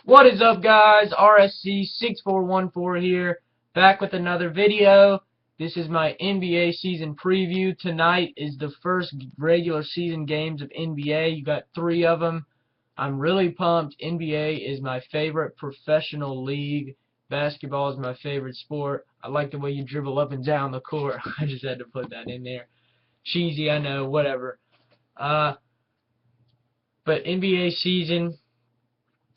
What is up, guys? RSC6414 here, back with another video. This is my NBA season preview. Tonight is the first regular season games of NBA. You got 3 of them. I'm really pumped. NBA is my favorite professional league. Basketball is my favorite sport. I like the way you dribble up and down the court. I just had to put that in there. Cheesy, I know, whatever. Uh, but NBA season,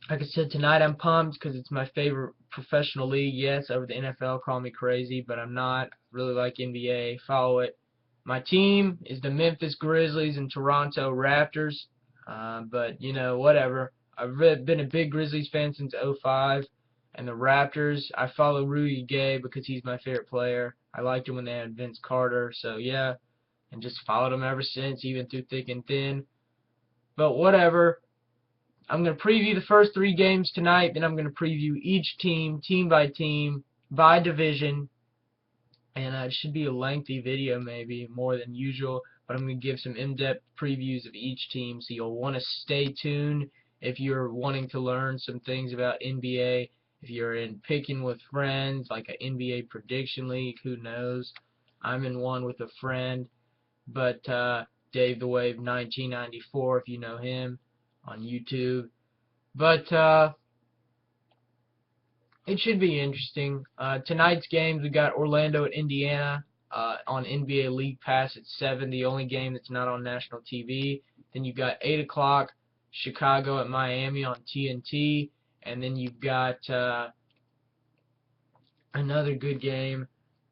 like I said, tonight I'm pumped because it's my favorite professional league. Yes, over the NFL, call me crazy, but I'm not. I really like NBA. Follow it. My team is the Memphis Grizzlies and Toronto Raptors. But, you know, whatever. I've been a big Grizzlies fan since '05. And the Raptors, I follow Rudy Gay because he's my favorite player. I liked him when they had Vince Carter. So, yeah. And just followed him ever since, even through thick and thin. But whatever. I'm going to preview the first 3 games tonight, then I'm going to preview each team, team by team, by division, and it should be a lengthy video, maybe more than usual, but I'm going to give some in-depth previews of each team, so you'll want to stay tuned if you're wanting to learn some things about NBA. If you're in picking with friends, like an NBA prediction league, who knows? I'm in one with a friend, but Dave the Wave 1994, if you know him, on YouTube. But it should be interesting. Tonight's games, we got Orlando at Indiana on NBA League Pass at 7, the only game that's not on national TV. Then you got 8 o'clock, Chicago at Miami on TNT. And then you've got another good game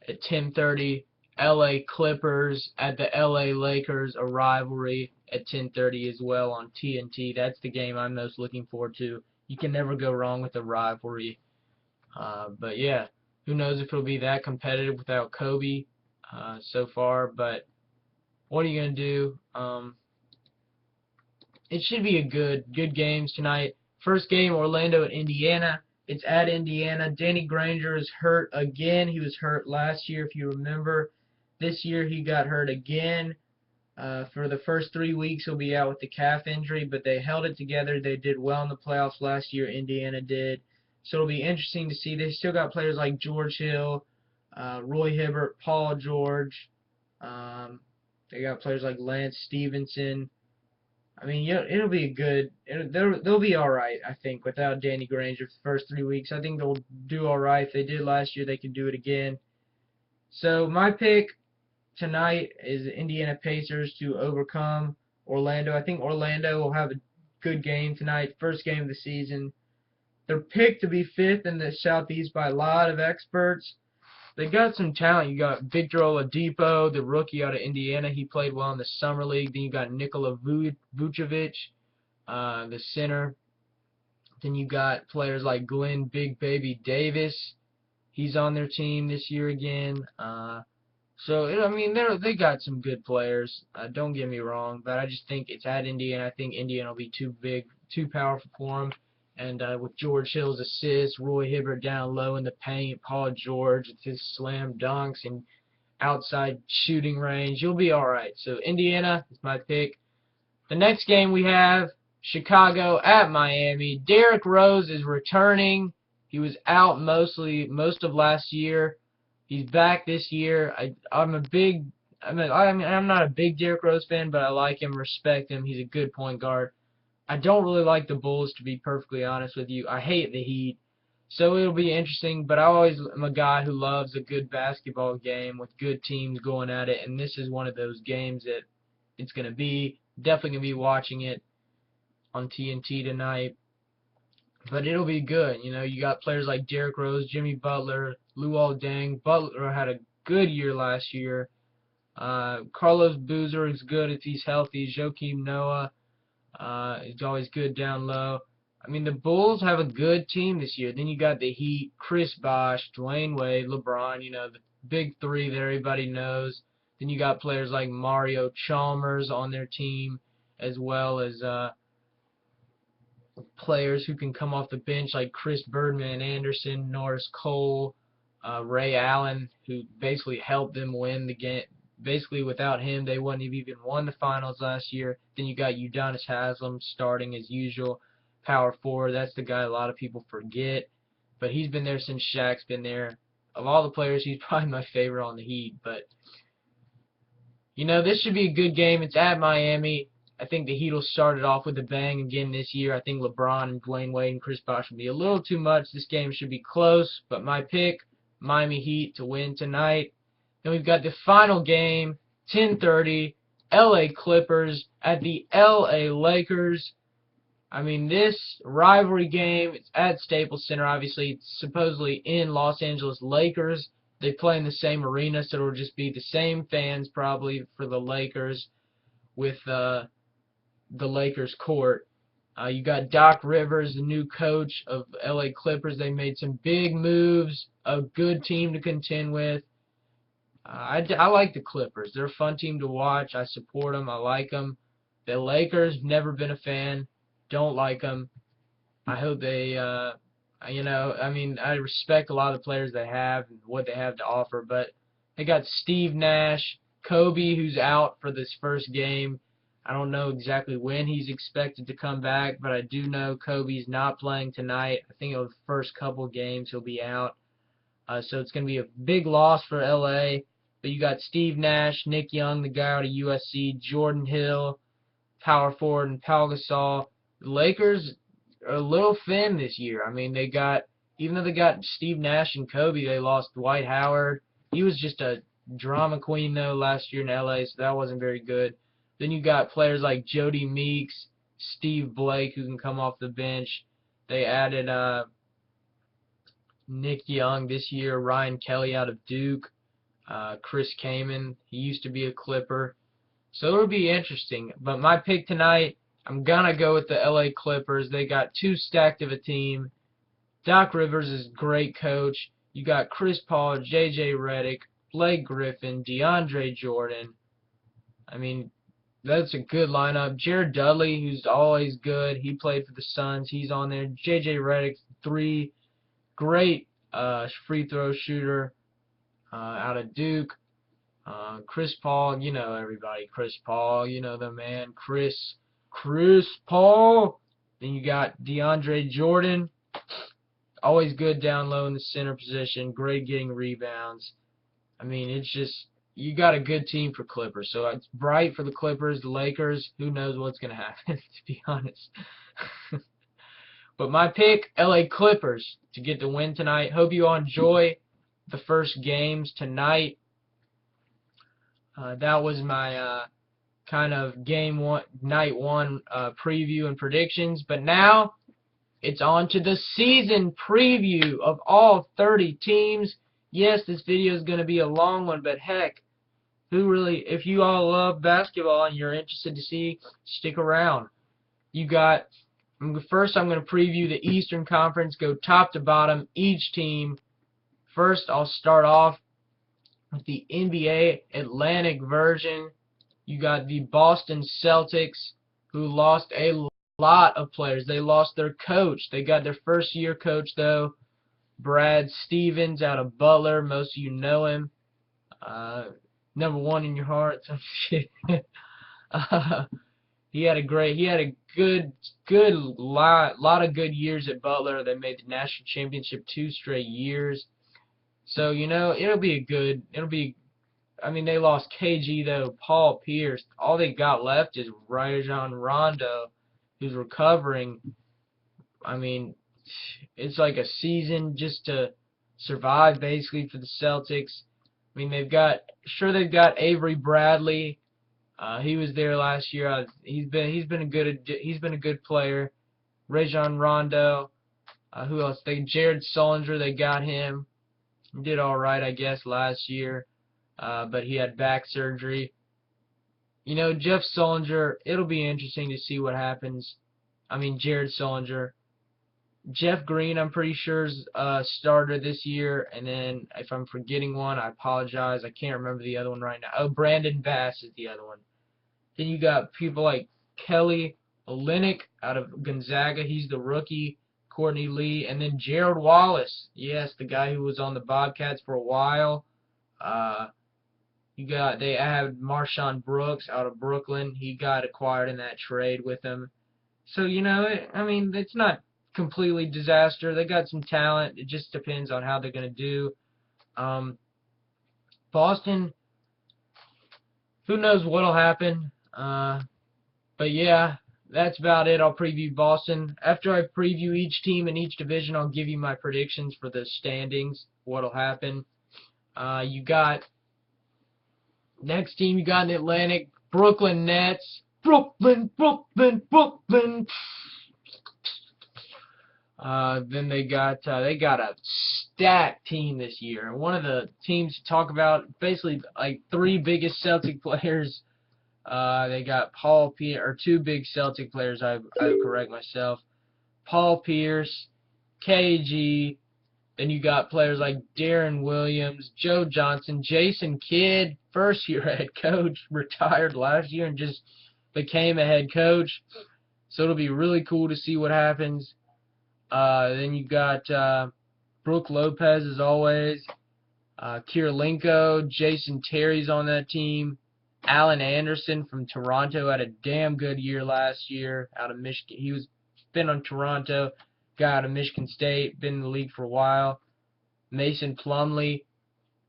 at 10:30, LA Clippers at the LA Lakers, a rivalry at 10:30 as well on TNT. That's the game I'm most looking forward to. You can never go wrong with a rivalry. But yeah, who knows if it'll be that competitive without Kobe so far. But what are you gonna do? It should be a good games tonight. First game, Orlando at Indiana. It's at Indiana. Danny Granger is hurt again. He was hurt last year, if you remember. This year he got hurt again. For the first 3 weeks he'll be out with the calf injury, but they held it together. They did well in the playoffs last year. Indiana did. So it'll be interesting to see. They still got players like George Hill, Roy Hibbert, Paul George. They got players like Lance Stevenson. I mean, yeah, it'll be a good. They'll be all right, I think, without Danny Granger for the first 3 weeks. I think they'll do all right. If they did last year, they can do it again. So my pick tonight is the Indiana Pacers to overcome Orlando. I think Orlando will have a good game tonight, first game of the season. They're picked to be 5th in the Southeast by a lot of experts. They got some talent. You got Victor Oladipo, the rookie out of Indiana. He played well in the summer league. Then you got Nikola Vucevic, the center. Then you got players like Glenn Big Baby Davis. He's on their team this year again. So I mean, they got some good players. Don't get me wrong, but I just think it's at Indiana. I think Indiana will be too big, too powerful for them. And with George Hill's assists, Roy Hibbert down low in the paint, Paul George with his slam dunks and outside shooting range, you'll be all right. So Indiana is my pick. The next game we have Chicago at Miami. Derrick Rose is returning. He was out most of last year. He's back this year. I'm not a big Derrick Rose fan, but I like him, respect him. He's a good point guard. I don't really like the Bulls, to be perfectly honest with you. I hate the Heat. So it'll be interesting, but I always am a guy who loves a good basketball game with good teams going at it, and this is one of those games that it's going to be. Definitely going to be watching it on TNT tonight. But it'll be good. You know, you got players like Derrick Rose, Jimmy Butler, Luol Deng. Butler had a good year last year. Carlos Boozer is good if he's healthy. Joakim Noah is always good down low. I mean, the Bulls have a good team this year. Then you got the Heat, Chris Bosh, Dwayne Wade, LeBron, you know, the big 3 that everybody knows. Then you got players like Mario Chalmers on their team, as well as players who can come off the bench like Chris Birdman Anderson, Norris Cole, Ray Allen, who basically helped them win the game. Basically, without him, they wouldn't have even won the finals last year. Then you got Udonis Haslem starting as usual. power forward. That's the guy a lot of people forget. But he's been there since Shaq's been there. Of all the players, he's probably my favorite on the Heat. But, you know, this should be a good game. It's at Miami. I think the Heat will start it off with a bang again this year. I think LeBron and Dwayne Wade and Chris Bosh will be a little too much. This game should be close. But my pick, Miami Heat to win tonight. Then we've got the final game, 10:30, LA Clippers at the LA Lakers. I mean, this rivalry game, it's at Staples Center, obviously. It's supposedly in Los Angeles Lakers. They play in the same arena, so it'll just be the same fans probably for the Lakers with the Lakers court. You got Doc Rivers, the new coach of LA Clippers. They made some big moves, a good team to contend with. I like the Clippers. They're a fun team to watch. I support them. I like them. The Lakers, never been a fan. Don't like them. I hope they, you know, I mean, I respect a lot of the players they have and what they have to offer, but they got Steve Nash, Kobe, who's out for this first game. I don't know exactly when he's expected to come back, but I do know Kobe's not playing tonight. I think over the first couple games he'll be out. So it's going to be a big loss for LA. But you got Steve Nash, Nick Young, the guy out of USC, Jordan Hill, power forward, and Pau Gasol. The Lakers are a little thin this year. I mean, they got, even though they got Steve Nash and Kobe, they lost Dwight Howard. He was just a drama queen, though, last year in LA, so that wasn't very good. Then you got players like Jody Meeks, Steve Blake, who can come off the bench. They added Nick Young this year, Ryan Kelly out of Duke, Chris Kaman. He used to be a Clipper. So it'll be interesting. But my pick tonight, I'm going to go with the LA Clippers. They got too stacked of a team. Doc Rivers is a great coach. You got Chris Paul, J.J. Redick, Blake Griffin, DeAndre Jordan. I mean, that's a good lineup. Jared Dudley, who's always good. He played for the Suns. He's on there. J.J. Redick, 3. Great free throw shooter out of Duke. Chris Paul, you know everybody. Chris Paul, you know the man. Chris Paul. Then you got DeAndre Jordan. Always good down low in the center position. Great getting rebounds. I mean, it's just, you got a good team for Clippers. So it's bright for the Clippers. The Lakers, who knows what's going to happen, to be honest. But my pick, LA Clippers, to get the win tonight. Hope you all enjoy the first games tonight. That was my kind of night one preview and predictions. But now it's on to the season preview of all 30 teams. Yes, this video is going to be a long one, but heck, if you all love basketball and you're interested to see, stick around. First I'm going to preview the Eastern Conference, go top to bottom, each team. First, I'll start off with the NBA Atlantic version. You got the Boston Celtics, who lost a lot of players. They lost their coach. They got their first-year coach, though, Brad Stevens out of Butler. Most of you know him. Number one in your hearts. He had a lot of good years at Butler. They made the national championship 2 straight years. So, you know, I mean, they lost KG, though, Paul Pierce. All they got left is Rajon Rondo, who's recovering. I mean, it's like a season just to survive, basically, for the Celtics. I mean, they've got Avery Bradley. He was there last year. He's been a good player. Rajon Rondo. Who else? Jared Sullinger. They got him. He did all right, I guess, last year. But he had back surgery. You know, Jeff Sullinger, it'll be interesting to see what happens. I mean, Jared Sullinger. Jeff Green, I'm pretty sure, is starter this year. And then, if I'm forgetting one, I apologize. I can't remember the other one right now. Oh, Brandon Bass is the other one. Then you got people like Kelly Olynyk out of Gonzaga. He's the rookie. Courtney Lee. And then Gerald Wallace. Yes, the guy who was on the Bobcats for a while. They had Marshawn Brooks out of Brooklyn. He got acquired in that trade with them. So, I mean, it's not completely disaster. They got some talent. It just depends on how they're going to do. Um, Boston, who knows what'll happen. But yeah, that's about it. I'll preview Boston. After I preview each team in each division, I'll give you my predictions for the standings, what'll happen. You got next team you got in the Atlantic, Brooklyn Nets. Brooklyn, Brooklyn, Brooklyn. Then they got a stacked team this year. One of the teams to talk about, basically like three biggest Celtic players. They got Paul Pierce, or two big Celtic players. I correct myself. Paul Pierce, KG. Then you got players like Darren Williams, Joe Johnson, Jason Kidd, first year head coach, retired last year and just became a head coach. So it'll be really cool to see what happens. Then you got Brooke Lopez as always, Kirilenko, Jason Terry's on that team. Alan Anderson from Toronto had a damn good year last year out of Michigan. He was been on Toronto, guy out of Michigan State, been in the league for a while. Mason Plumlee.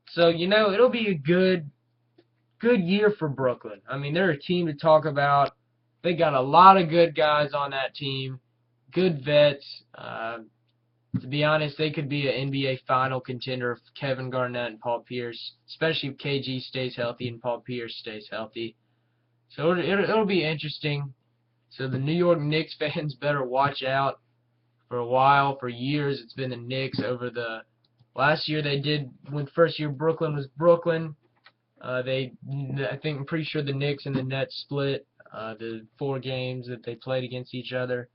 So, it'll be a good year for Brooklyn. I mean, they're a team to talk about. They got a lot of good guys on that team, good vets. To be honest, they could be an NBA final contender if Kevin Garnett and Paul Pierce, especially if KG stays healthy and Paul Pierce stays healthy. So it'll be interesting. So the New York Knicks fans better watch out. For a while, for years, it's been the Knicks over the last year they did when first year Brooklyn was Brooklyn. I think I'm pretty sure the Knicks and the Nets split the 4 games that they played against each other.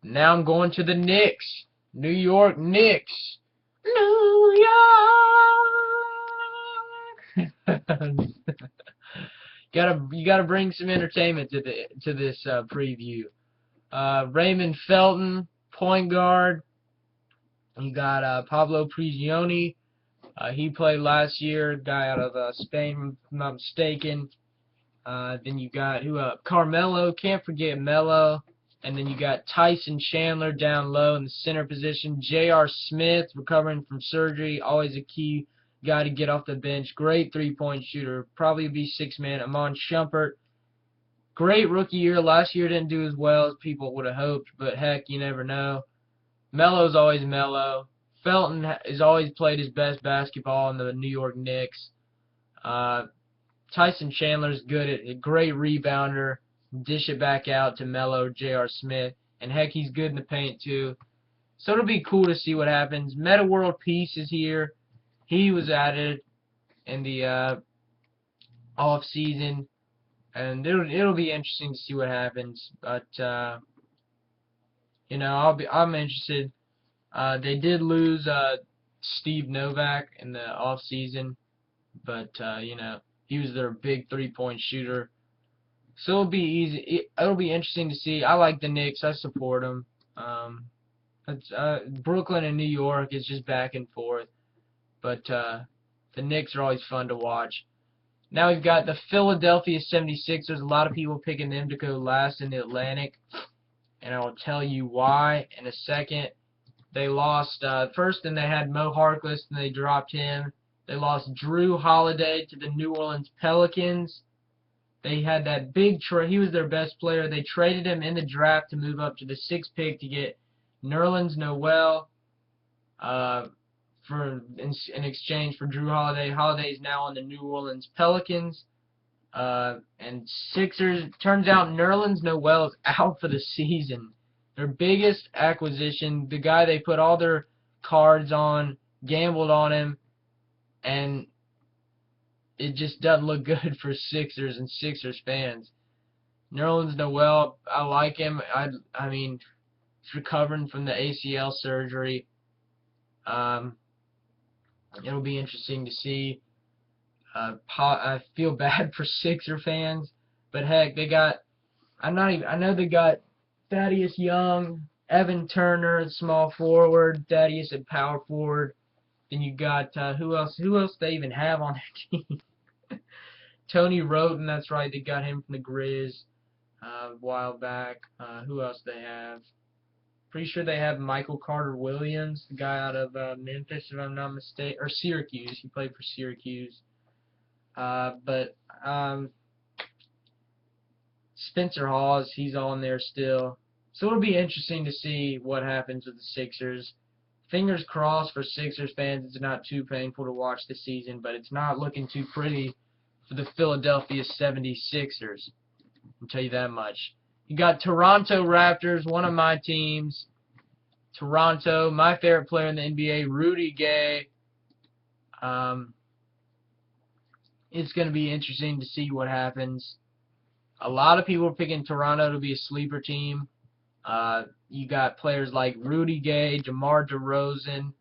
Now I'm going to the Knicks. New York Knicks. New York. You gotta bring some entertainment to this preview. Raymond Felton, point guard. You got Pablo Prigioni. He played last year, guy out of Spain, if I'm not mistaken. Then you got Carmelo, can't forget Melo. And then you got Tyson Chandler down low in the center position. J.R. Smith recovering from surgery, always a key guy to get off the bench. Great three-point shooter, probably be 6-man. Iman Shumpert, great rookie year. Last year didn't do as well as people would have hoped, but heck, you never know. Melo's always Melo. Felton has always played his best basketball in the New York Knicks. Tyson Chandler's good at a great rebounder. Dish it back out to Melo, J.R. Smith, and heck, he's good in the paint too. So it'll be cool to see what happens. Meta World Peace is here. He was added in the off season, and it'll be interesting to see what happens. But I'm interested. They did lose Steve Novak in the off season, but he was their big three-point shooter. So it'll be easy. It'll be interesting to see. I like the Knicks. I support them. Brooklyn and New York is just back and forth, but the Knicks are always fun to watch. Now we've got the Philadelphia 76ers. A lot of people picking them to go last in the Atlantic, and I will tell you why in a second. They lost first, and they had Mo Harkless, and they dropped him. They lost Drew Holiday to the New Orleans Pelicans. They had that big trade. He was their best player. They traded him in the draft to move up to the 6th pick to get Nerlens Noel in exchange for Drew Holiday. Holiday is now on the New Orleans Pelicans. And Sixers, turns out Nerlens Noel is out for the season. Their biggest acquisition, the guy they put all their cards on, gambled on him, and it just doesn't look good for Sixers and Sixers fans. Nerlens Noel, I like him. I mean, he's recovering from the ACL surgery. It'll be interesting to see. I feel bad for Sixer fans, but heck, they got. I know they got Thaddeus Young, Evan Turner, small forward, Thaddeus at power forward. Then you got who else? Who else they even have on that team? Tony Roden, that's right. They got him from the Grizz. a while back. Who else they have? Pretty sure they have Michael Carter Williams, the guy out of Memphis, if I'm not mistaken, or Syracuse. He played for Syracuse. But Spencer Hawes, he's on there still. So it'll be interesting to see what happens with the Sixers. Fingers crossed for Sixers fans, it's not too painful to watch this season, but it's not looking too pretty for the Philadelphia 76ers. I'll tell you that much. You got Toronto Raptors, one of my teams. Toronto, my favorite player in the NBA, Rudy Gay. It's going to be interesting to see what happens. A lot of people are picking Toronto to be a sleeper team. You got players like Rudy Gay, DeMar DeRozan,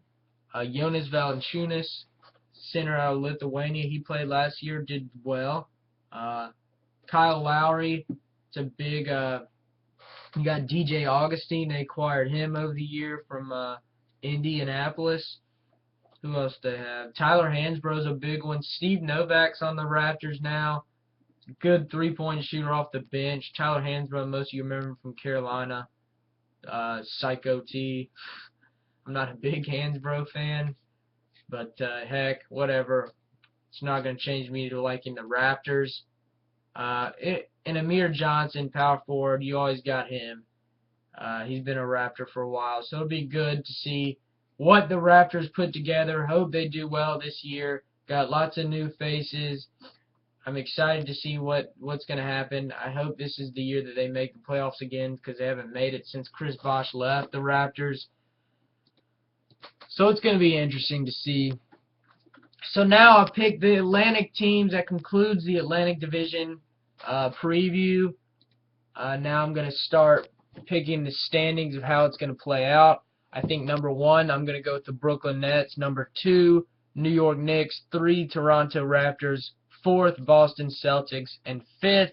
Jonas Valanciunas, center out of Lithuania. He played last year, did well. Kyle Lowry, it's a big. You got DJ Augustine. They acquired him over the year from Indianapolis. Who else they have? Tyler Hansbrough's a big one. Steve Novak's on the Raptors now. Good three-point shooter off the bench. Tyler Hansbrough, most of you remember him from Carolina. Psycho T. I'm not a big Hansbrough fan, but heck, whatever. It's not going to change me to liking the Raptors. And Amir Johnson, power forward, you always got him. He's been a Raptor for a while, so it'll be good to see what the Raptors put together. Hope they do well this year. Got lots of new faces. I'm excited to see what's going to happen. I hope this is the year that they make the playoffs again, because they haven't made it since Chris Bosh left the Raptors. So it's going to be interesting to see. So now I picked the Atlantic teams. That concludes the Atlantic Division preview. Now I'm going to start picking the standings of how it's going to play out. I think number 1, I'm going to go with the Brooklyn Nets. Number 2, New York Knicks. 3, Toronto Raptors. 4th, Boston Celtics. And 5th,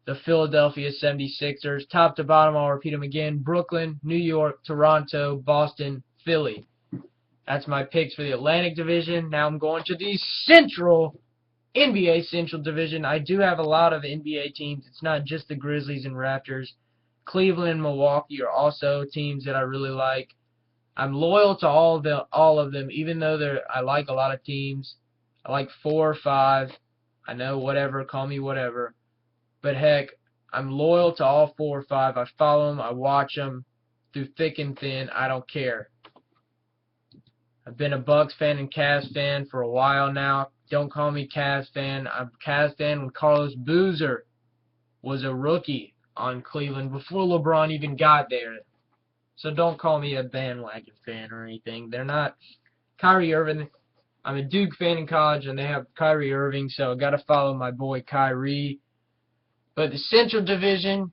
the Philadelphia 76ers. Top to bottom, I'll repeat them again. Brooklyn, New York, Toronto, Boston, Philly. That's my picks for the Atlantic Division. Now I'm going to the Central, NBA Central Division. I do have a lot of NBA teams. It's not just the Grizzlies and Raptors. Cleveland and Milwaukee are also teams that I really like. I'm loyal to all of them, even though I like a lot of teams. I like 4 or 5. I know, whatever, call me whatever. But heck, I'm loyal to all 4 or 5. I follow them. I watch them through thick and thin. I don't care. I've been a Bucks fan and Cavs fan for a while now. Don't call me Cavs fan. I'm a Cavs fan when Carlos Boozer was a rookie on Cleveland before LeBron even got there. So don't call me a bandwagon fan or anything. They're not. Kyrie Irving, I'm a Duke fan in college, and they have Kyrie Irving, so I got to follow my boy Kyrie. But the Central Division,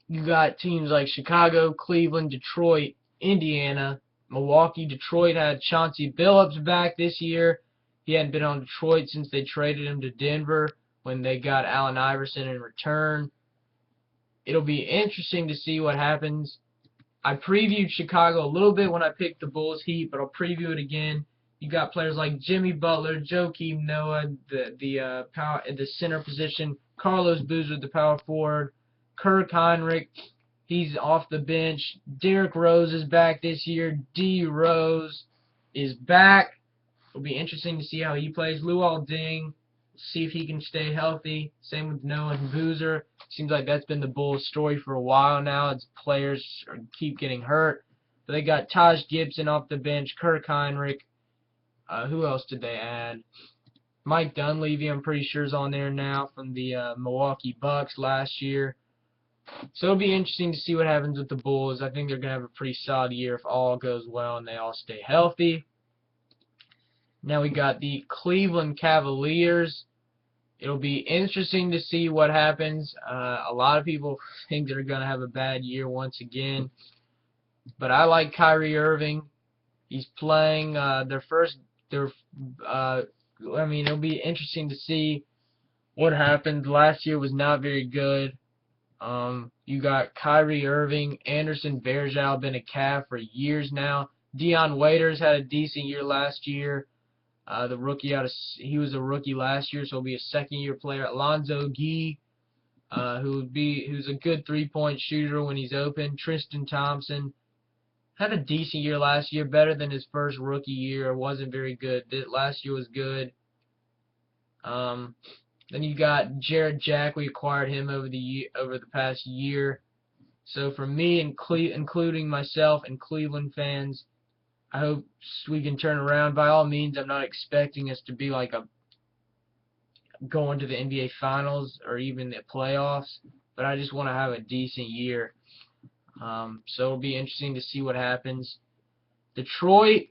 you got teams like Chicago, Cleveland, Detroit, Indiana, Milwaukee. Detroit had Chauncey Billups back this year. He hadn't been on Detroit since they traded him to Denver when they got Allen Iverson in return. It'll be interesting to see what happens. I previewed Chicago a little bit when I picked the Bulls Heat, but I'll preview it again. You got players like Jimmy Butler, Joakim Noah, the center position, Carlos Boozer, the power forward, Kirk Heinrich, he's off the bench. Derrick Rose is back this year. D. Rose is back. It'll be interesting to see how he plays. Luol Deng, see if he can stay healthy. Same with Noah and Boozer. Seems like that's been the Bulls' story for a while now. Its players keep getting hurt. But they got Taj Gibson off the bench, Kirk Heinrich. Who else did they add? Mike Dunleavy, I'm pretty sure, is on there now from the Milwaukee Bucks last year. So it'll be interesting to see what happens with the Bulls. I think they're going to have a pretty solid year if all goes well and they all stay healthy. Now we got the Cleveland Cavaliers. It'll be interesting to see what happens. A lot of people think they're going to have a bad year once again. But I like Kyrie Irving. He's playing it'll be interesting to see what happens. Last year was not very good. You got Kyrie Irving, Anderson Varejao, been a Cav for years now. Dion Waiters had a decent year last year. He was a rookie last year, so he'll be a second-year player. Alonzo Gee, who's a good three-point shooter when he's open. Tristan Thompson had a decent year last year, better than his first rookie year. Wasn't very good. Last year was good. Then you got Jared Jack. We acquired him over the past year. So for me, including myself and Cleveland fans, I hope we can turn around. By all means, I'm not expecting us to be like going to the NBA Finals or even the playoffs, but I just want to have a decent year. So it'll be interesting to see what happens. Detroit,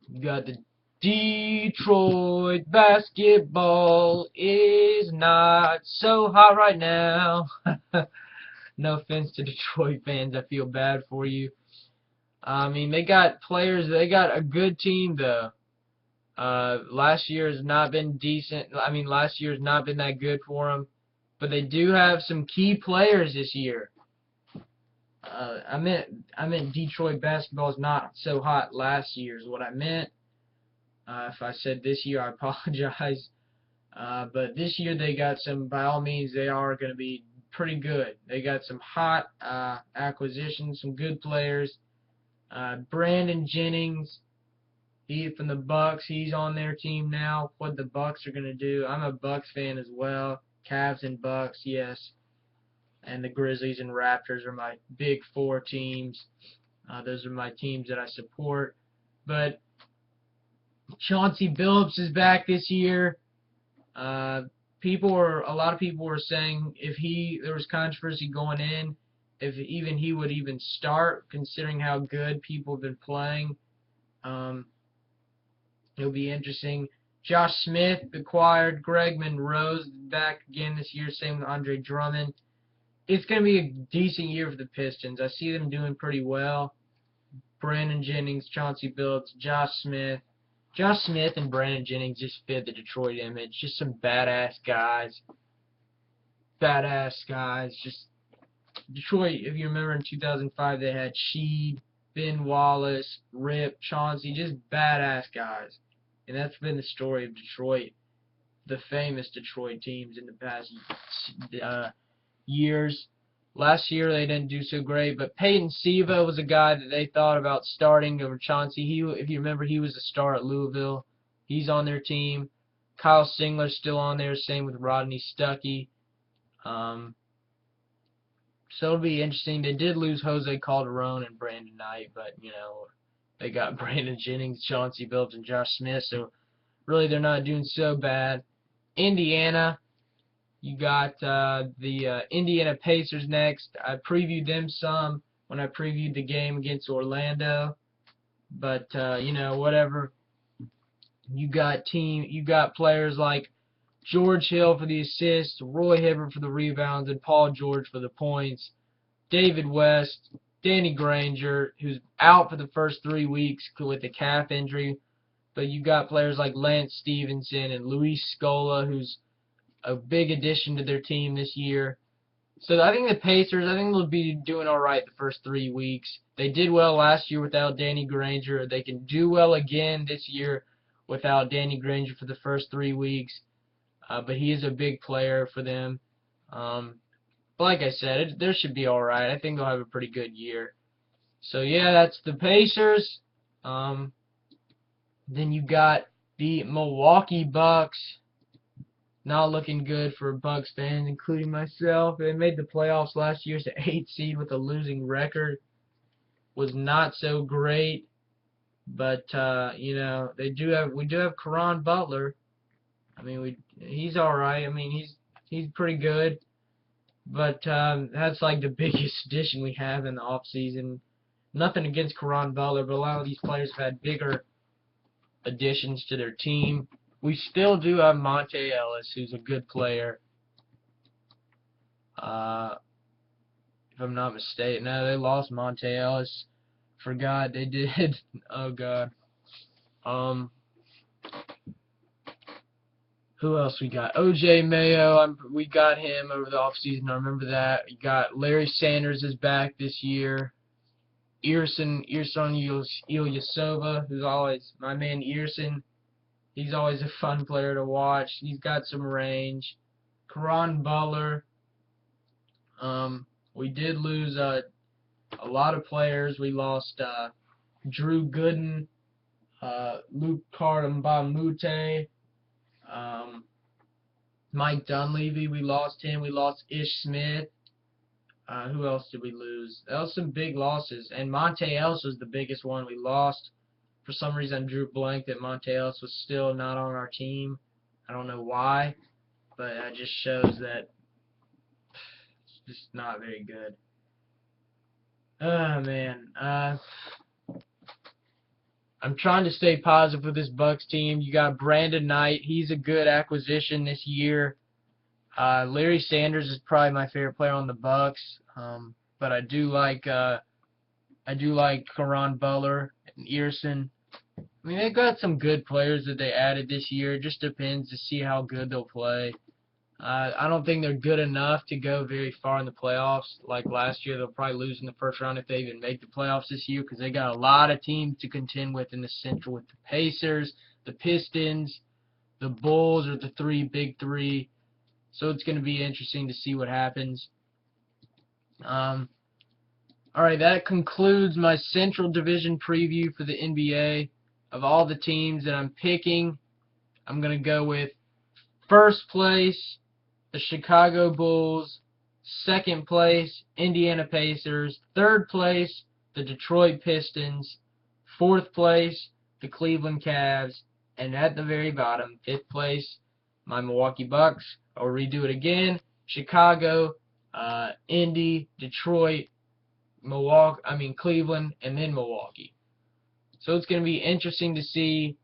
you got the Detroit basketball is not so hot right now. No offense to Detroit fans, I feel bad for you. I mean, they got players, they got a good team though. Last year has not been decent. I mean, last year has not been that good for them, but they do have some key players this year. I meant Detroit basketball is not so hot last year is what I meant. If I said this year, I apologize. But this year they got some, by all means, they are going to be pretty good. They got some hot acquisitions, some good players. Brandon Jennings, he from the Bucks, he's on their team now. What the Bucks are going to do, I'm a Bucks fan as well. Cavs and Bucks, yes. And the Grizzlies and Raptors are my big four teams. Those are my teams that I support. But Chauncey Billups is back this year. A lot of people were saying there was controversy going in, if even he would even start, considering how good people have been playing. It'll be interesting. Josh Smith acquired. Greg Monroe's back again this year. Same with Andre Drummond. It's going to be a decent year for the Pistons. I see them doing pretty well. Brandon Jennings, Chauncey Billups, Josh Smith. Josh Smith and Brandon Jennings just fit the Detroit image. Just some badass guys. Badass guys. Just Detroit, if you remember in 2005, they had Sheed, Ben Wallace, Rip, Chauncey, just badass guys. And that's been the story of Detroit, the famous Detroit teams in the past years. Last year they didn't do so great, but Peyton Siva was a guy that they thought about starting over Chauncey. If you remember, he was a star at Louisville. He's on their team. Kyle Singler's still on there, same with Rodney Stuckey. So it'll be interesting. They did lose Jose Calderon and Brandon Knight, but, you know, they got Brandon Jennings, Chauncey Billups, and Josh Smith, so really they're not doing so bad. Indiana, you got the Indiana Pacers next. I previewed them some when I previewed the game against Orlando, but you know, whatever. You got players like George Hill for the assists, Roy Hibbert for the rebounds, and Paul George for the points. David West, Danny Granger, who's out for the first 3 weeks with a calf injury, but you got players like Lance Stevenson and Luis Scola, who's a big addition to their team this year. So I think the Pacers, they'll be doing all right the first 3 weeks. They did well last year without Danny Granger. They can do well again this year without Danny Granger for the first 3 weeks. But he is a big player for them. But like I said, they should be all right. I think they'll have a pretty good year. So yeah, that's the Pacers. Then you got the Milwaukee Bucks. Not looking good for Bucks fans, including myself. They made the playoffs last year as an 8th seed with a losing record. Was not so great, but you know, we do have Caron Butler. I mean, he's all right. I mean, he's pretty good, but that's like the biggest addition we have in the off season. Nothing against Caron Butler, but a lot of these players have had bigger additions to their team. We still do have Monte Ellis, who's a good player. If I'm not mistaken. No, they lost Monte Ellis. Forgot they did. Oh, God. Who else we got? O.J. Mayo. We got him over the offseason. I remember that. We got Larry Sanders is back this year. Ersan Ilyasova, who's always my man Ersan. He's always a fun player to watch. He's got some range. Caron Butler. We did lose a lot of players. We lost Drew Gooden, Luke Kardambamute, Mike Dunleavy. We lost him. We lost Ish Smith. Who else did we lose? That was some big losses. And Monte Ellis was the biggest one we lost. For some reason, I drew blank that Monte Ellis was still not on our team. I don't know why, but that just shows that it's just not very good. Oh, man. I'm trying to stay positive with this Bucks team. You got Brandon Knight. He's a good acquisition this year. Larry Sanders is probably my favorite player on the Bucks, but I do like Caron Butler and Earson. I mean, they've got some good players that they added this year. It just depends to see how good they'll play. I don't think they're good enough to go very far in the playoffs. Like last year, they'll probably lose in the first round if they even make the playoffs this year, because they got a lot of teams to contend with in the Central, with the Pacers, the Pistons, the Bulls, or the big three. So it's going to be interesting to see what happens. Alright, that concludes my Central Division preview for the NBA. Of all the teams that I'm picking, I'm going to go with first place, the Chicago Bulls. Second place, Indiana Pacers. Third place, the Detroit Pistons. Fourth place, the Cleveland Cavs. And at the very bottom, fifth place, my Milwaukee Bucks. I'll redo it again. Chicago, Indy, Detroit, Cleveland, and then Milwaukee. So it's going to be interesting to see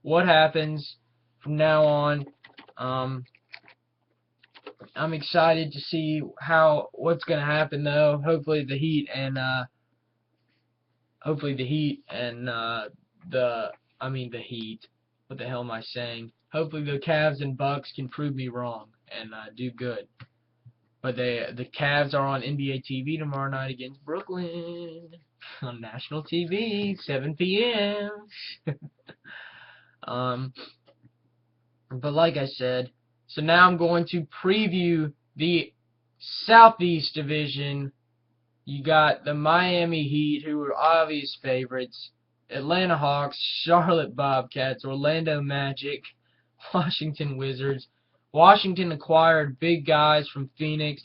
what happens from now on. I'm excited to see what's going to happen, though. Hopefully the Heat and the Heat. What the hell am I saying? Hopefully the Cavs and Bucks can prove me wrong and do good. But the Cavs are on NBA TV tomorrow night against Brooklyn on national TV, 7 p.m. But like I said, so now I'm going to preview the Southeast Division. You got the Miami Heat, who are obvious favorites, Atlanta Hawks, Charlotte Bobcats, Orlando Magic, Washington Wizards. Washington acquired big guys from Phoenix,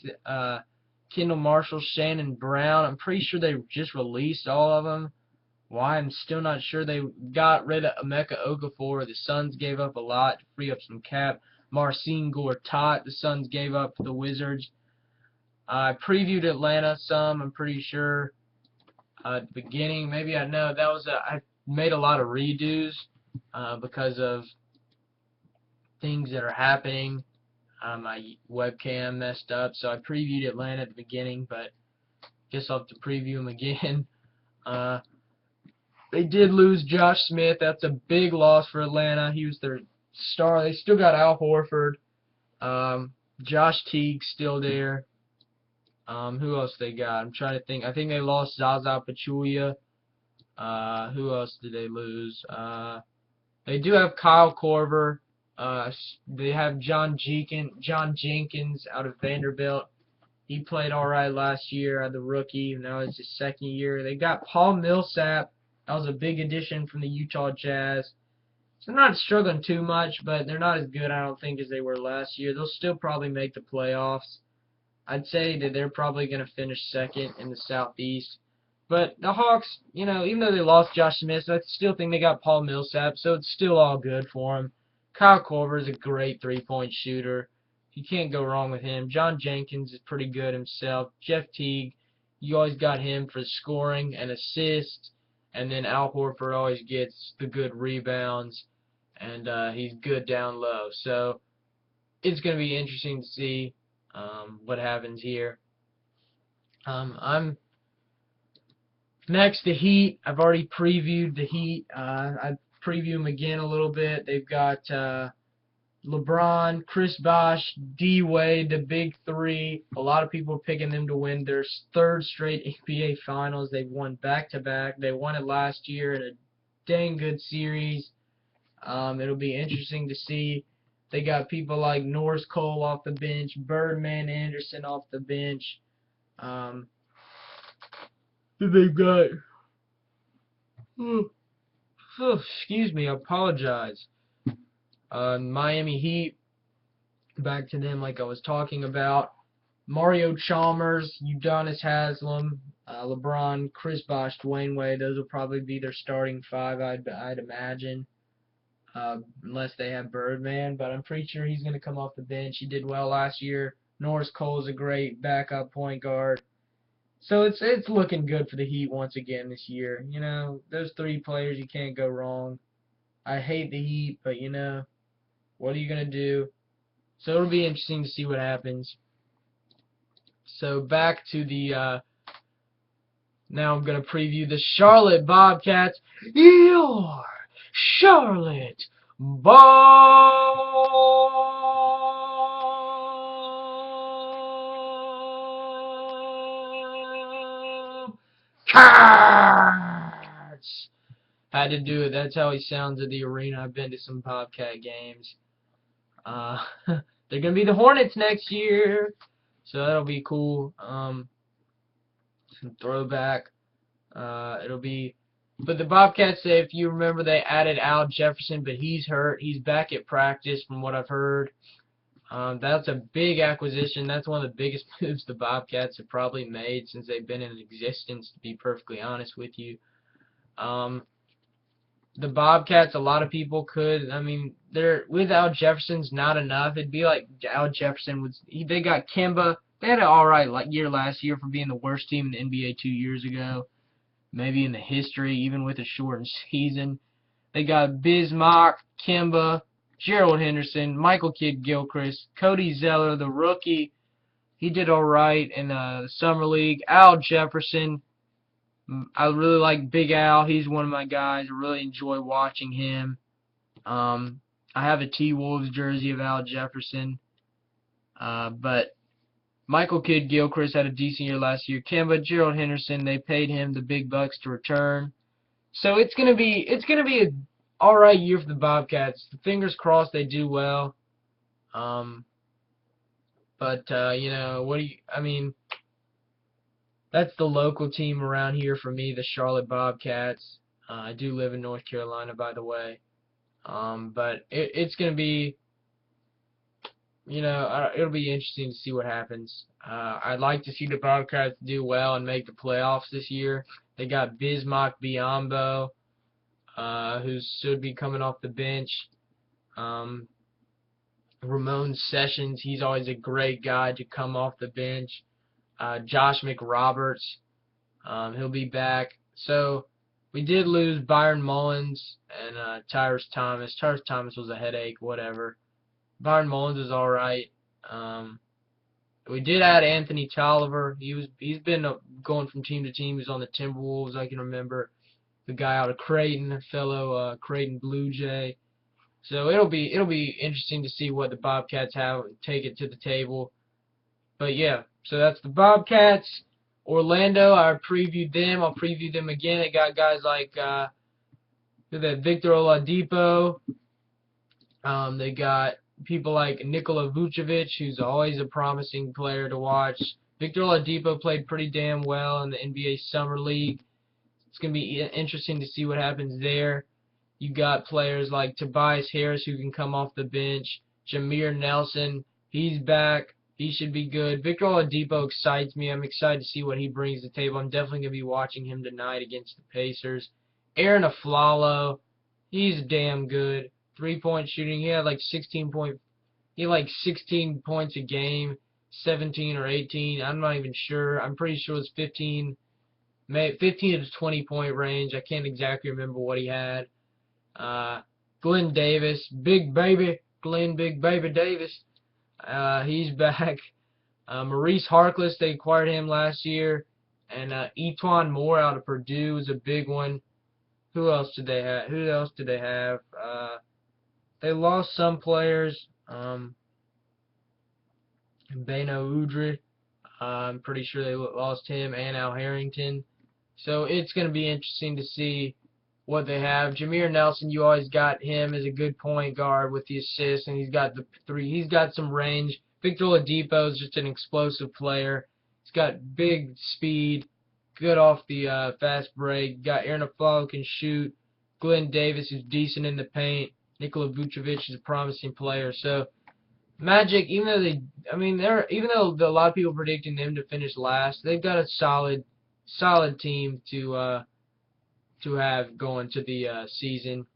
Kendall Marshall, Shannon Brown. I'm pretty sure they just released all of them. Why, I'm still not sure. They got rid of Emeka Okafor. The Suns gave up a lot to free up some cap. Marcin Gortat, the Suns gave up to the Wizards. I previewed Atlanta some, I'm pretty sure, at the beginning. Maybe I know that was I made a lot of redos because of things that are happening. My webcam messed up, so I previewed Atlanta at the beginning, but guess I'll have to preview them again. They did lose Josh Smith. That's a big loss for Atlanta. He was their star. They still got Al Horford. Josh Teague's still there. Who else they got? I'm trying to think. I think they lost Zaza Pachulia. Who else did they lose? They do have Kyle Korver. They have John Jenkins out of Vanderbilt. He played alright last year, the rookie. Now it's his second year. They got Paul Millsap. That was a big addition from the Utah Jazz. So they're not struggling too much, but they're not as good, I don't think, as they were last year. They'll still probably make the playoffs. I'd say that they're probably going to finish second in the Southeast. But the Hawks, even though they lost Josh Smith, I still think they got Paul Millsap, so it's still all good for them. Kyle Korver is a great three-point shooter. You can't go wrong with him. John Jenkins is pretty good himself. Jeff Teague, you always got him for scoring and assists. And then Al Horford always gets the good rebounds. And he's good down low. So it's going to be interesting to see what happens here. I'm next, the Heat. I've already previewed the Heat. I preview them again a little bit. They've got LeBron, Chris Bosh, D Wade, the big three. A lot of people are picking them to win their third straight NBA Finals. They've won back-to-back. They won it last year in a dang good series. It'll be interesting to see They got people like Norris Cole off the bench, Birdman Anderson off the bench. They've got, excuse me, I apologize. Miami Heat, back to them like I was talking about. Mario Chalmers, Udonis Haslem, LeBron, Chris Bosh, Dwayne Wade. Those will probably be their starting five, I'd imagine. Unless they have Birdman, but I'm pretty sure he's going to come off the bench. He did well last year. Norris Cole's a great backup point guard. So it's looking good for the Heat once again this year. You know, those three players, you can't go wrong. I hate the Heat, but you know, what are you going to do? So it'll be interesting to see what happens. So back to the, now I'm going to preview the Charlotte Bobcats. Your Charlotte Bobcats. Had to do it. That's how he sounds at the arena. I've been to some Bobcat games. They're going to be the Hornets next year. So that'll be cool. Some throwback. It'll be, but the Bobcats, if you remember, they added Al Jefferson, but he's hurt. He's back at practice, from what I've heard. That's a big acquisition. That's one of the biggest moves the Bobcats have probably made since they've been in existence, to be perfectly honest with you. The Bobcats, a lot of people could, I mean, they're, with Al Jefferson's not enough. It'd be like Al Jefferson was, they got Kemba. They had an alright year last year for being the worst team in the NBA 2 years ago. Maybe in the history, even with a shortened season. They got Bismarck, Kemba, Gerald Henderson, Michael Kidd-Gilchrist, Cody Zeller, the rookie. He did alright in the Summer League. Al Jefferson. I really like Big Al. He's one of my guys. I really enjoy watching him. I have a T-Wolves jersey of Al Jefferson. But Michael Kidd-Gilchrist had a decent year last year. Kemba, Gerald Henderson, they paid him the big bucks to return. So it's gonna be an alright year for the Bobcats. Fingers crossed they do well. You know, I mean, that's the local team around here for me, the Charlotte Bobcats. I do live in North Carolina, by the way. But it's going to be, you know, it'll be interesting to see what happens. I'd like to see the Bobcats do well and make the playoffs this year. They got Bismack Biyombo, who should be coming off the bench. Ramon Sessions, he's always a great guy to come off the bench. Josh McRoberts, he'll be back. So we did lose Byron Mullins and Tyrus Thomas. Tyrus Thomas was a headache, whatever. Byron Mullins is all right. We did add Anthony Tolliver. He's been going from team to team. He was on the Timberwolves, I can remember. The guy out of Creighton, a fellow Creighton Blue Jay. So it'll be interesting to see what the Bobcats have, take it to the table. But yeah, so that's the Bobcats. Orlando, I previewed them. I'll preview them again. They got guys like Victor Oladipo. They got people like Nikola Vucevic, who's always a promising player to watch. Victor Oladipo played pretty damn well in the NBA Summer League. It's going to be interesting to see what happens there. You got players like Tobias Harris, who can come off the bench. Jameer Nelson, he's back. He should be good. Victor Oladipo excites me. I'm excited to see what he brings to the table. I'm definitely going to be watching him tonight against the Pacers. Aaron Aflalo, he's damn good. Three-point shooting. He had like 16 points a game, 17 or 18. I'm not even sure. I'm pretty sure it was 15 to 20 point range. I can't exactly remember what he had. Glenn Davis, Big Baby, Glenn Big Baby Davis. He's back. Maurice Harkless, they acquired him last year. And Etuan Moore out of Purdue is a big one. Who else did they have? They lost some players. Beno Udrih, I'm pretty sure they lost him, and Al Harrington. So it's going to be interesting to see what they have. Jameer Nelson, you always got him as a good point guard with the assists, and he's got the three. He's got some range. Victor Oladipo is just an explosive player. He's got big speed, good off the fast break. Got Aaron Aflalo who can shoot. Glenn Davis is decent in the paint. Nikola Vucevic is a promising player. So Magic, even though a lot of people predicting them to finish last, they've got a solid team to have going to the season.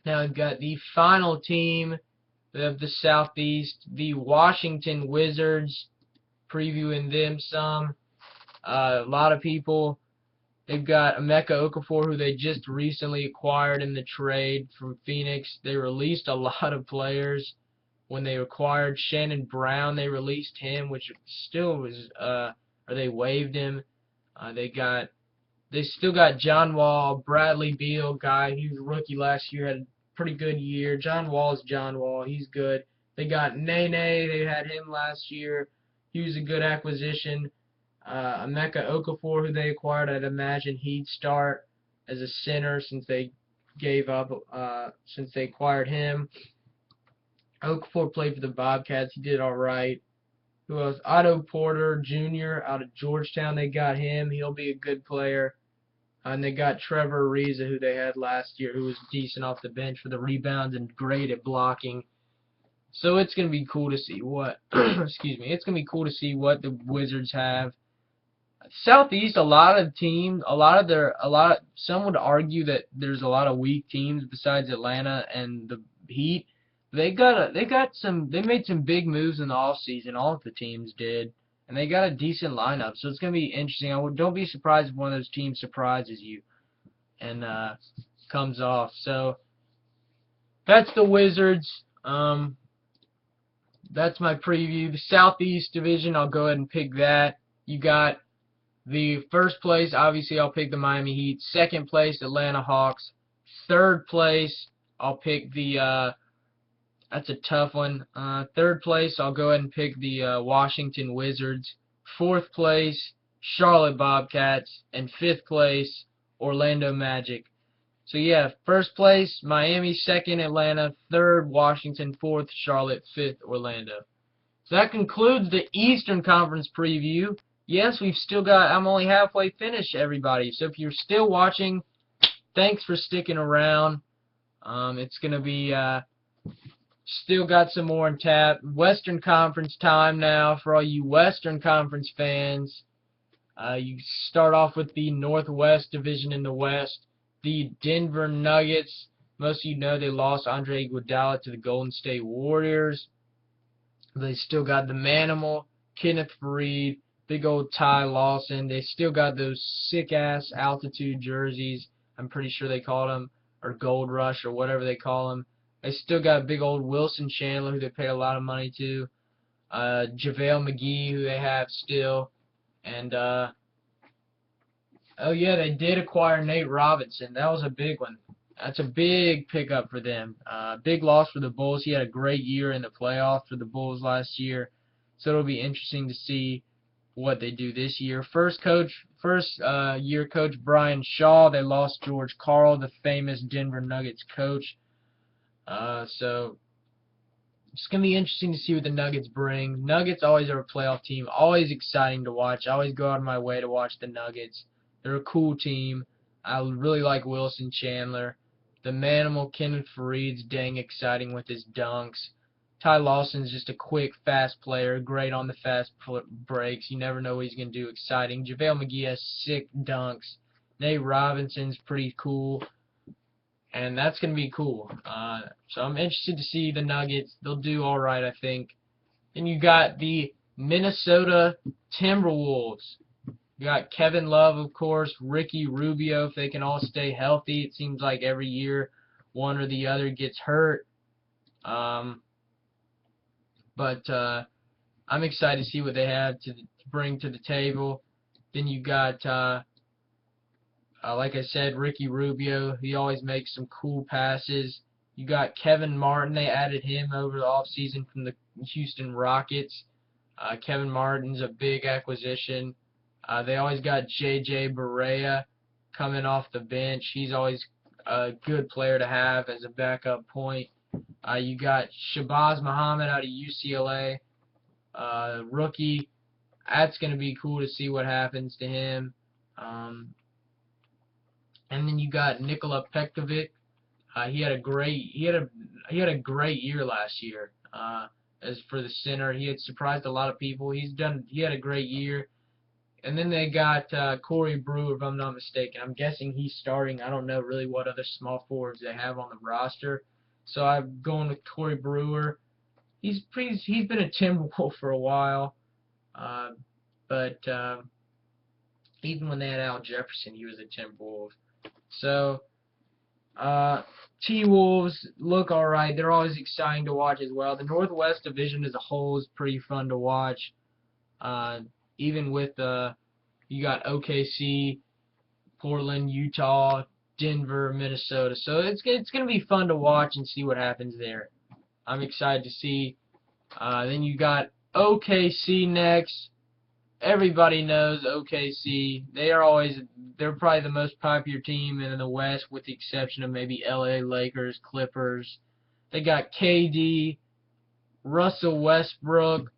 Now we've got the final team of the Southeast, the Washington Wizards, previewing them some. A lot of people, they've got Emeka Okafor, who they just recently acquired in the trade from Phoenix. They released a lot of players when they acquired Shannon Brown. They released him, which still was, or they waived him. They still got John Wall, Bradley Beal, guy. He was a rookie last year, had a pretty good year. John Wall's John Wall. He's good. They got Nene. They had him last year. He was a good acquisition. Emeka Okafor, who they acquired, I'd imagine he'd start as a center since they acquired him. Okafor played for the Bobcats. He did all right. Who else? Otto Porter Jr. out of Georgetown. They got him. He'll be a good player. And they got Trevor Ariza, who they had last year, who was decent off the bench for the rebounds and great at blocking. So it's going to be cool to see what excuse me. It's going to be cool to see what the Wizards have. Southeast, some would argue that there's a lot of weak teams besides Atlanta and the Heat. They made some big moves in the offseason. All of the teams did, and they got a decent lineup. So it's going to be interesting. Don't be surprised if one of those teams surprises you and comes off. So that's the Wizards. That's my preview. The Southeast Division, I'll go ahead and pick that. You got the first place, obviously I'll pick the Miami Heat. Second place, Atlanta Hawks. Third place, I'll pick the that's a tough one. Third place, I'll go ahead and pick the Washington Wizards. Fourth place, Charlotte Bobcats. And fifth place, Orlando Magic. So yeah, first place, Miami. Second, Atlanta. Third, Washington. Fourth, Charlotte. Fifth, Orlando. So that concludes the Eastern Conference preview. Yes, I'm only halfway finished, everybody. So if you're still watching, thanks for sticking around. It's going to be, still got some more on tap. Western Conference time now for all you Western Conference fans. You start off with the Northwest Division in the West. The Denver Nuggets. Most of you know they lost Andre Iguodala to the Golden State Warriors. They still got the Manimal, Kenneth Faried, big old Ty Lawson. They still got those sick-ass altitude jerseys. I'm pretty sure they call them, or Gold Rush, or whatever they call them. They still got big old Wilson Chandler, who they paid a lot of money to. JaVale McGee, who they have still. And, oh yeah, they did acquire Nate Robinson. That was a big one. That's a big pickup for them. Big loss for the Bulls. He had a great year in the playoffs for the Bulls last year. So it'll be interesting to see what they do this year. First year coach Brian Shaw. They lost George Karl, the famous Denver Nuggets coach. So it's going to be interesting to see what the Nuggets bring. Nuggets always are a playoff team. Always exciting to watch. I always go out of my way to watch the Nuggets. They're a cool team. I really like Wilson Chandler. The Manimal Kenneth Faried's dang exciting with his dunks. Ty Lawson's just a quick, fast player, great on the fast breaks. You never know what he's going to do. Exciting. JaVale McGee has sick dunks. Nate Robinson's pretty cool. And that's going to be cool. So I'm interested to see the Nuggets. They'll do all right, I think. Then you got the Minnesota Timberwolves. You got Kevin Love, of course, Ricky Rubio, if they can all stay healthy. It seems like every year one or the other gets hurt. But I'm excited to see what they have to bring to the table. Then you got, like I said, Ricky Rubio. He always makes some cool passes. You got Kevin Martin. They added him over the offseason from the Houston Rockets. Kevin Martin's a big acquisition. They always got J.J. Barea, coming off the bench. He's always a good player to have as a backup point. You got Shabazz Muhammad out of UCLA, rookie. That's going to be cool to see what happens to him. And then you got Nikola Pekovic. He had a great year last year. As for the center, he had surprised a lot of people. He had a great year. And then they got Corey Brewer, if I'm not mistaken. I'm guessing he's starting. I don't know really what other small forwards they have on the roster. So I'm going with Corey Brewer. He's been a Timberwolf for a while. But even when they had Al Jefferson, he was a Timberwolf. So T-Wolves look alright. They're always exciting to watch as well. The Northwest Division as a whole is pretty fun to watch. Even with you got OKC, Portland, Utah, Denver, Minnesota. So it's gonna be fun to watch and see what happens there. I'm excited to see. Then you got OKC next. Everybody knows OKC. They're probably the most popular team in the West, with the exception of maybe LA Lakers, Clippers. They got KD, Russell Westbrook.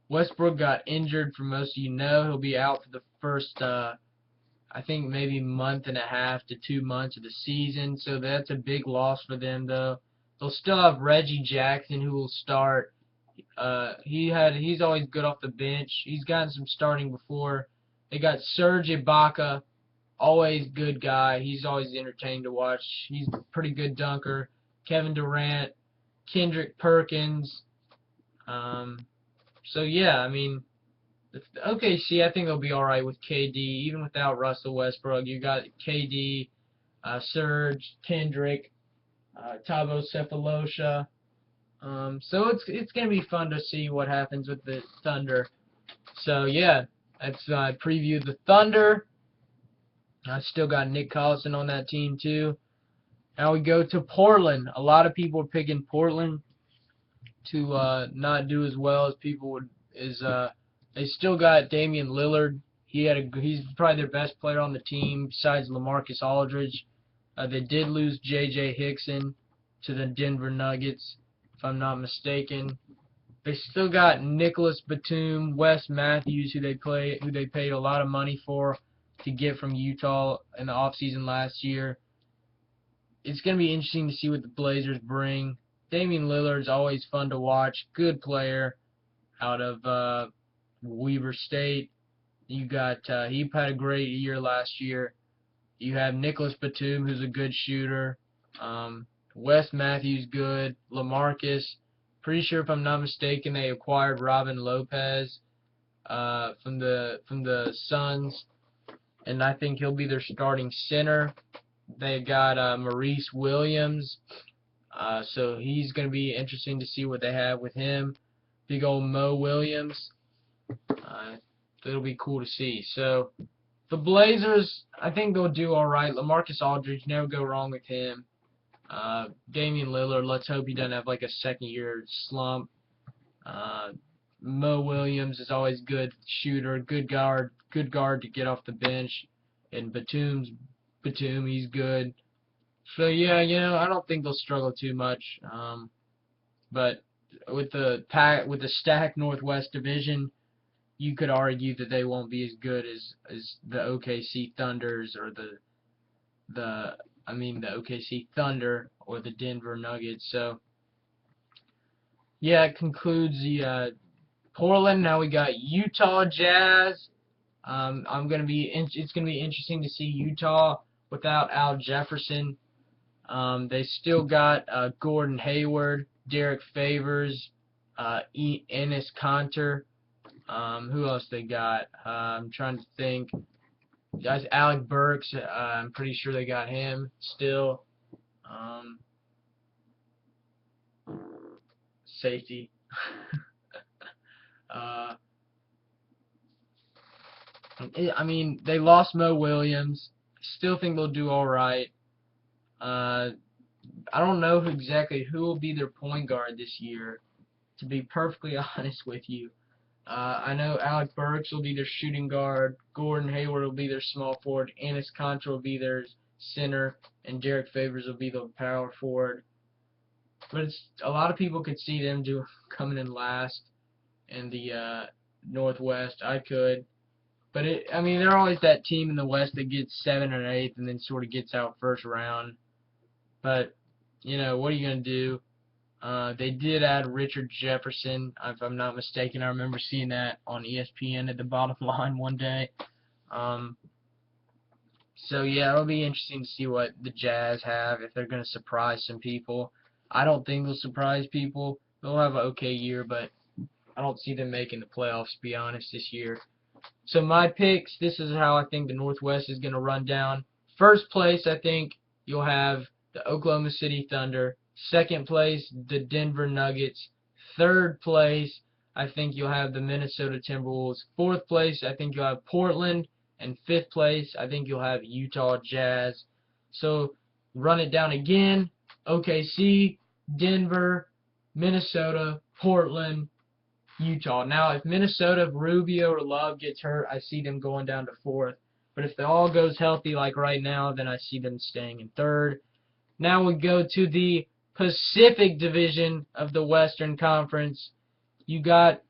Westbrook got injured, for most of you know. He'll be out for the first, I think maybe month and a half to 2 months of the season. So that's a big loss for them, though. They'll still have Reggie Jackson, who will start. He's always good off the bench. He's gotten some starting before. They got Serge Ibaka, always good guy. He's always entertaining to watch. He's a pretty good dunker. Kevin Durant, Kendrick Perkins. So yeah, I mean, OKC, I think they'll be all right with KD, even without Russell Westbrook. You got KD, Serge, Kendrick, Thabo Sefolosha. So it's gonna be fun to see what happens with the Thunder. So yeah, that's preview the Thunder. I still got Nick Collison on that team too. Now we go to Portland. A lot of people are picking Portland to not do as well as people would. They still got Damian Lillard. He's probably their best player on the team besides LaMarcus Aldridge. They did lose J.J. Hickson to the Denver Nuggets, if I'm not mistaken. They still got Nicholas Batum, Wes Matthews, who they paid a lot of money for to get from Utah in the offseason last year. It's going to be interesting to see what the Blazers bring. Damian Lillard's always fun to watch. Good player out of Weber State. You got he had a great year last year. You have Nicholas Batum, who's a good shooter. Wes Matthews, good. LaMarcus, pretty sure if I'm not mistaken, they acquired Robin Lopez from the Suns, and I think he'll be their starting center. They got Maurice Williams, so he's going to be interesting to see what they have with him. Big old Mo Williams. It'll be cool to see. So the Blazers, I think they'll do all right. LaMarcus Aldridge, never go wrong with him. Damian Lillard, let's hope he doesn't have like a second-year slump. Mo Williams is always good shooter, good guard to get off the bench. And Batum, he's good. So yeah, I don't think they'll struggle too much. But with the stacked Northwest Division, you could argue that they won't be as good as the OKC Thunders or the OKC Thunder or the Denver Nuggets. So yeah, it concludes the Portland. Now we got Utah Jazz. It's gonna be interesting to see Utah without Al Jefferson. They still got Gordon Hayward, Derek Favors, Enes Kanter. Who else they got? I'm trying to think. Guys, Alec Burks, I'm pretty sure they got him still. Safety. I mean, they lost Mo Williams. Still think they'll do all right. I don't know exactly who will be their point guard this year, to be perfectly honest with you. I know Alec Burks will be their shooting guard, Gordon Hayward will be their small forward, Anis Contra will be their center, and Derek Favors will be the power forward. But a lot of people could see them coming in last in the Northwest. I could. But I mean, they're always that team in the West that gets 7th or 8th and then sort of gets out first round. But, what are you going to do? They did add Richard Jefferson, if I'm not mistaken. I remember seeing that on ESPN at the bottom line one day. So, yeah, it'll be interesting to see what the Jazz have, if they're going to surprise some people. I don't think they'll surprise people. They'll have an okay year, but I don't see them making the playoffs, to be honest, this year. So my picks, this is how I think the Northwest is going to run down. First place, I think you'll have the Oklahoma City Thunder. Second place, the Denver Nuggets. Third place, I think you'll have the Minnesota Timberwolves. Fourth place, I think you'll have Portland. And fifth place, I think you'll have Utah Jazz. So run it down again. OKC, Denver, Minnesota, Portland, Utah. Now, if Minnesota, if Rubio or Love gets hurt, I see them going down to fourth. But if they all goes healthy like right now, then I see them staying in third. Now we go to the Pacific Division of the Western Conference. You got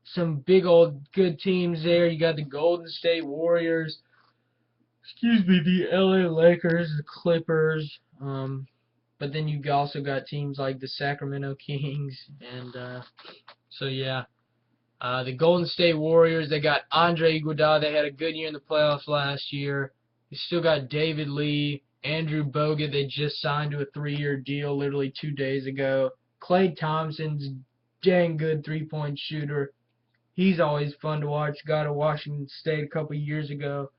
some big old good teams there. You got the Golden State Warriors. The LA Lakers, the Clippers. But then you also got teams like the Sacramento Kings and so yeah, the Golden State Warriors, they got Andre Iguodala. They had a good year in the playoffs last year. They still got David Lee, Andrew Bogut. They just signed to a 3-year deal literally 2 days ago. Klay Thompson's dang good three-point shooter. He's always fun to watch. Got to Washington State a couple years ago.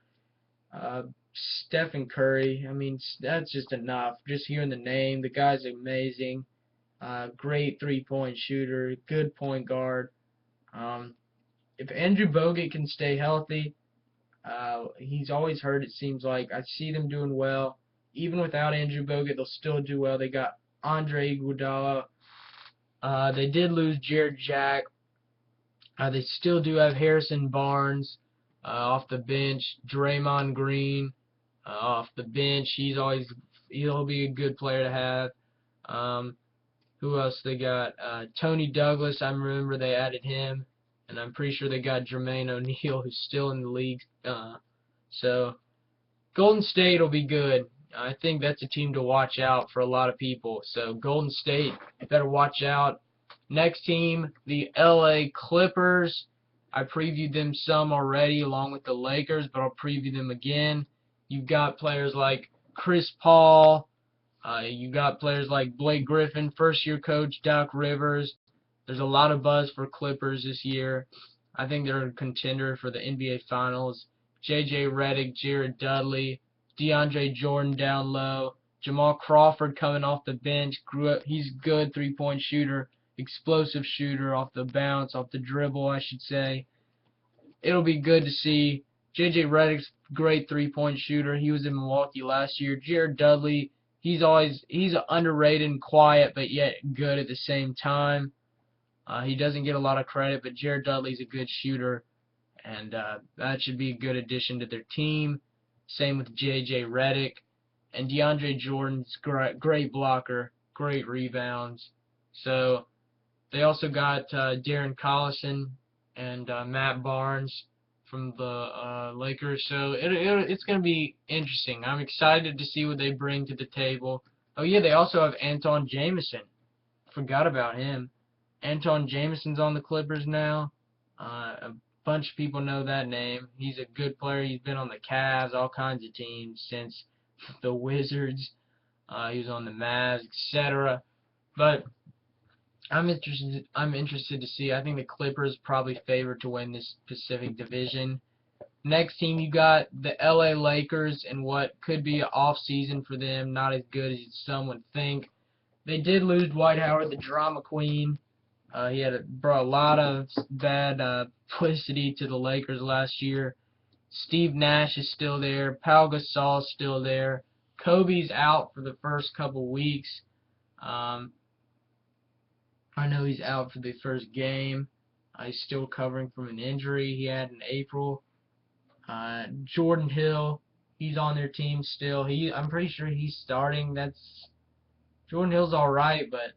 Stephen Curry. I mean, that's just enough. Just hearing the name, the guy's amazing. Great three-point shooter, good point guard. If Andrew Bogut can stay healthy, he's always hurt, it seems like. I see them doing well. Even without Andrew Bogut, they'll still do well. They got Andre Iguodala. They did lose Jarrett Jack. They still do have Harrison Barnes off the bench. Draymond Green off the bench. He'll be a good player to have. Who else they got? Tony Douglas, I remember they added him. And I'm pretty sure they got Jermaine O'Neal, who's still in the league. So Golden State will be good. I think that's a team to watch out for a lot of people. So Golden State, better watch out. Next team, the LA Clippers. I previewed them some already along with the Lakers, but I'll preview them again. You've got players like Chris Paul. You got players like Blake Griffin, first-year coach Doc Rivers. There's a lot of buzz for Clippers this year. I think they're a contender for the NBA Finals. J.J. Redick, Jared Dudley, DeAndre Jordan down low, Jamal Crawford coming off the bench. He's a good three-point shooter, explosive shooter off the bounce, off the dribble, I should say. It'll be good to see. J.J. Redick's great three-point shooter. He was in Milwaukee last year. Jared Dudley, he's underrated and quiet, but yet good at the same time. He doesn't get a lot of credit, but Jared Dudley's a good shooter, and that should be a good addition to their team. Same with J.J. Redick. And DeAndre Jordan's great blocker, great rebounds. So they also got Darren Collison and Matt Barnes from the Lakers. So it's going to be interesting. I'm excited to see what they bring to the table. Oh, yeah, they also have Anton Jamison. Forgot about him. Anton Jamison's on the Clippers now. A bunch of people know that name. He's a good player. He's been on the Cavs, all kinds of teams since the Wizards. He was on the Mavs, etc. But I'm interested to see. I think the Clippers probably favored to win this Pacific Division. Next team, you got the LA Lakers, and what could be an off season for them. Not as good as some would think. They did lose Dwight Howard, the drama queen. He brought a lot of bad publicity to the Lakers last year. Steve Nash is still there. Pau Gasol's still there. Kobe's out for the first couple weeks. I know he's out for the first game. He's still recovering from an injury he had in April. Jordan Hill, he's on their team still. I'm pretty sure he's starting. Jordan Hill's all right, but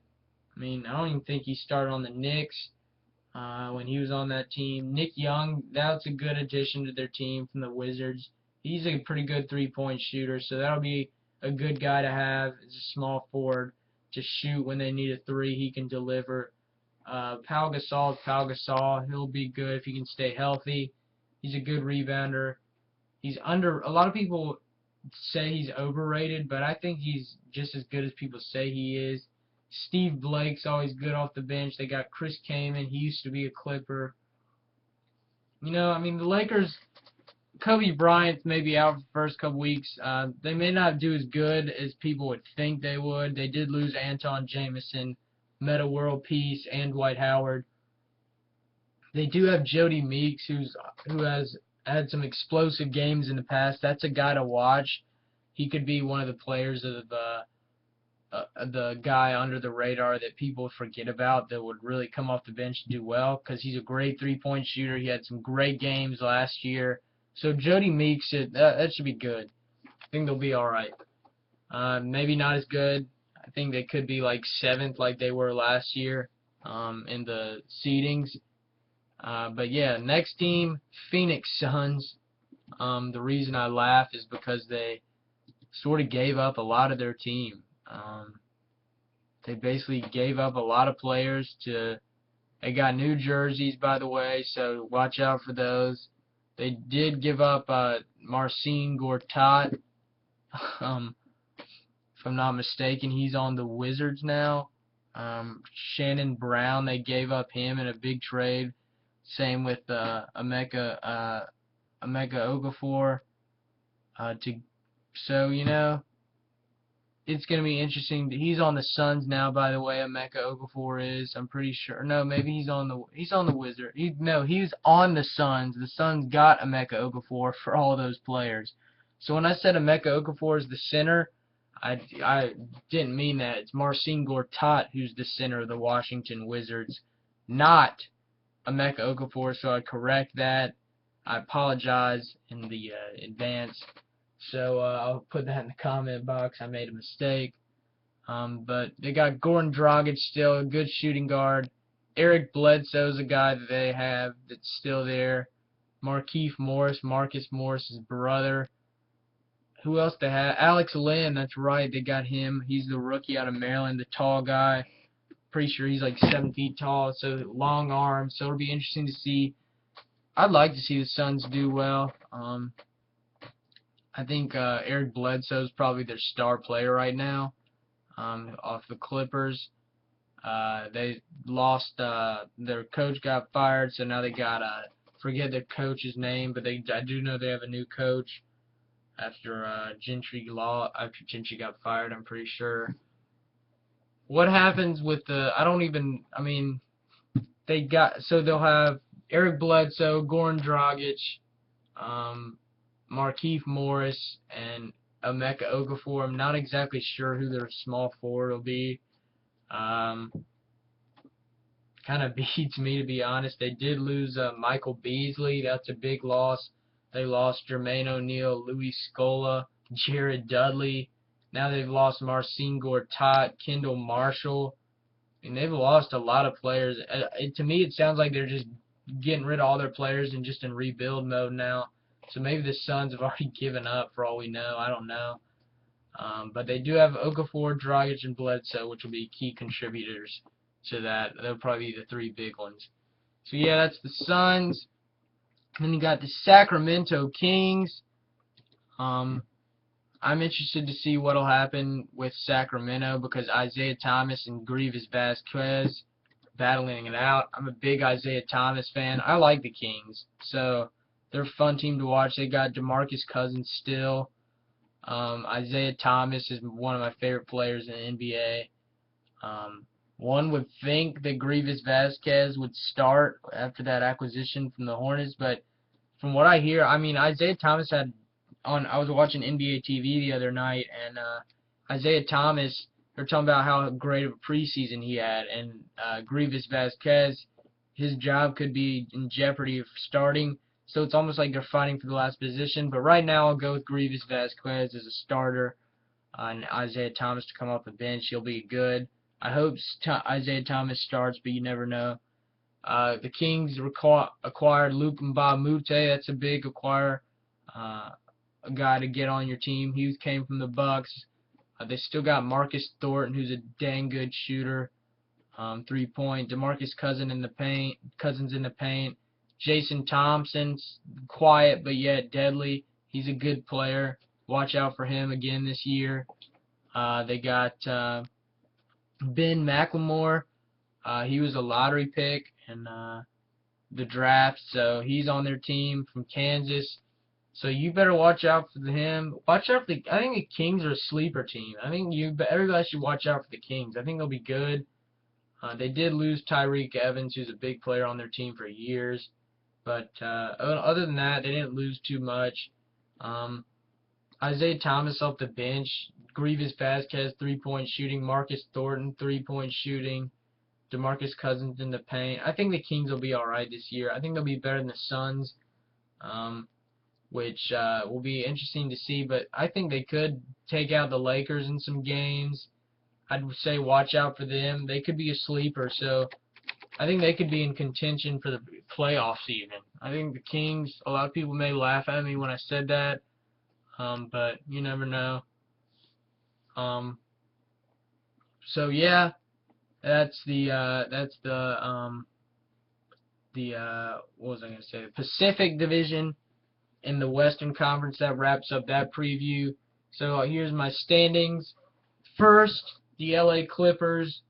I mean, I don't even think he started on the Knicks when he was on that team. Nick Young, that's a good addition to their team from the Wizards. He's a pretty good three-point shooter, so that'll be a good guy to have as a small forward to shoot when they need a three. He can deliver. Pau Gasol. He'll be good if he can stay healthy. He's a good rebounder. A lot of people say he's overrated, but I think he's just as good as people say he is. Steve Blake's always good off the bench. They got Chris Kaman. He used to be a Clipper. You know, I mean, the Lakers, Kobe Bryant may be out for the first couple weeks. They may not do as good as people would think they would. They did lose Anton Jamison, Metta World Peace, and Dwight Howard. They do have Jody Meeks, who has had some explosive games in the past. That's a guy to watch. He could be one of the players of the guy under the radar that people forget about that would really come off the bench and do well, because he's a great three-point shooter. He had some great games last year. So Jody Meeks, that should be good. I think they'll be all right. Maybe not as good. I think they could be like 7th like they were last year in the seedings. But yeah, next team, Phoenix Suns. The reason I laugh is because they sort of gave up a lot of their team. They basically gave up a lot of players they got new jerseys, by the way, so watch out for those. They did give up Marcin Gortat, if I'm not mistaken. He's on the Wizards now. Shannon Brown, they gave up him in a big trade. Same with Emeka Okafor. So, you know, it's going to be interesting. He's on the Suns now, by the way. Emeka Okafor is. I'm pretty sure. No, maybe he's on the Wizards. He's on the Suns. The Suns got Emeka Okafor for all those players. So when I said Emeka Okafor is the center, I didn't mean that. It's Marcin Gortat who's the center of the Washington Wizards, not Emeka Okafor. So I correct that. I apologize in the advance. So I'll put that in the comment box. I made a mistake. But they got Goran Dragic still, a good shooting guard. Eric Bledsoe's a guy that they have that's still there. Markieff Morris, Marcus Morris's brother. Who else they have? Alex Len, that's right, they got him. He's the rookie out of Maryland, the tall guy. Pretty sure he's like 7 feet tall, so long arms. So it'll be interesting to see. I'd like to see the Suns do well. I think Eric Bledsoe is probably their star player right now off the Clippers. They lost, their coach got fired, so now they got, forget the coach's name, but I do know they have a new coach after Gentry got fired, I'm pretty sure. What happens with they'll have Eric Bledsoe, Goran Dragic, Markieff Morris, and Emeka Okafor. I'm not exactly sure who their small forward will be. Kind of beats me, to be honest. They did lose Michael Beasley. That's a big loss. They lost Jermaine O'Neal, Louis Scola, Jared Dudley. Now they've lost Marcin Gortat, Kendall Marshall. I mean, they've lost a lot of players. To me, it sounds like they're just getting rid of all their players and just in rebuild mode now. So maybe the Suns have already given up for all we know. I don't know. But they do have Okafor, Dragic, and Bledsoe, which will be key contributors to that. They'll probably be the 3 big ones. So yeah, that's the Suns. Then you got the Sacramento Kings. I'm interested to see what will happen with Sacramento because Isaiah Thomas and Grievous Vasquez battling it out. I'm a big Isaiah Thomas fan. I like the Kings. So they're a fun team to watch. They got DeMarcus Cousins still. Isaiah Thomas is one of my favorite players in the NBA. One would think that Grievous Vasquez would start after that acquisition from the Hornets, but from what I hear, I mean, Isaiah Thomas I was watching NBA TV the other night, and Isaiah Thomas, they're talking about how great of a preseason he had, and Grievous Vasquez, his job could be in jeopardy of starting. So it's almost like they're fighting for the last position. But right now I'll go with Grievous Vasquez as a starter, and Isaiah Thomas to come off the bench. He'll be good. I hope Isaiah Thomas starts, but you never know. The Kings acquired Luke Mbamute. That's a big acquire. A guy to get on your team. He came from the Bucks. They still got Marcus Thornton, who's a dang good shooter. 3-point. DeMarcus Cousins in the paint. Jason Thompson's quiet but yet deadly. He's a good player. Watch out for him again this year. They got Ben McLemore. He was a lottery pick in the draft, so he's on their team from Kansas. So you better watch out for him. Watch out for I think the Kings are a sleeper team. I think everybody should watch out for the Kings. I think they'll be good. They did lose Tyreke Evans, who's a big player on their team for years. But other than that, they didn't lose too much. Isaiah Thomas off the bench. Grievous Vasquez, 3-point shooting. Marcus Thornton, 3-point shooting. DeMarcus Cousins in the paint. I think the Kings will be alright this year. I think they'll be better than the Suns, which will be interesting to see. But I think they could take out the Lakers in some games. I'd say watch out for them. They could be a sleeper, so I think they could be in contention for the playoffs even. I think the Kings, a lot of people may laugh at me when I said that, but you never know. So yeah, that's the what was I gonna say? Pacific Division in the Western Conference. That wraps up that preview. So here's my standings. First, the LA Clippers.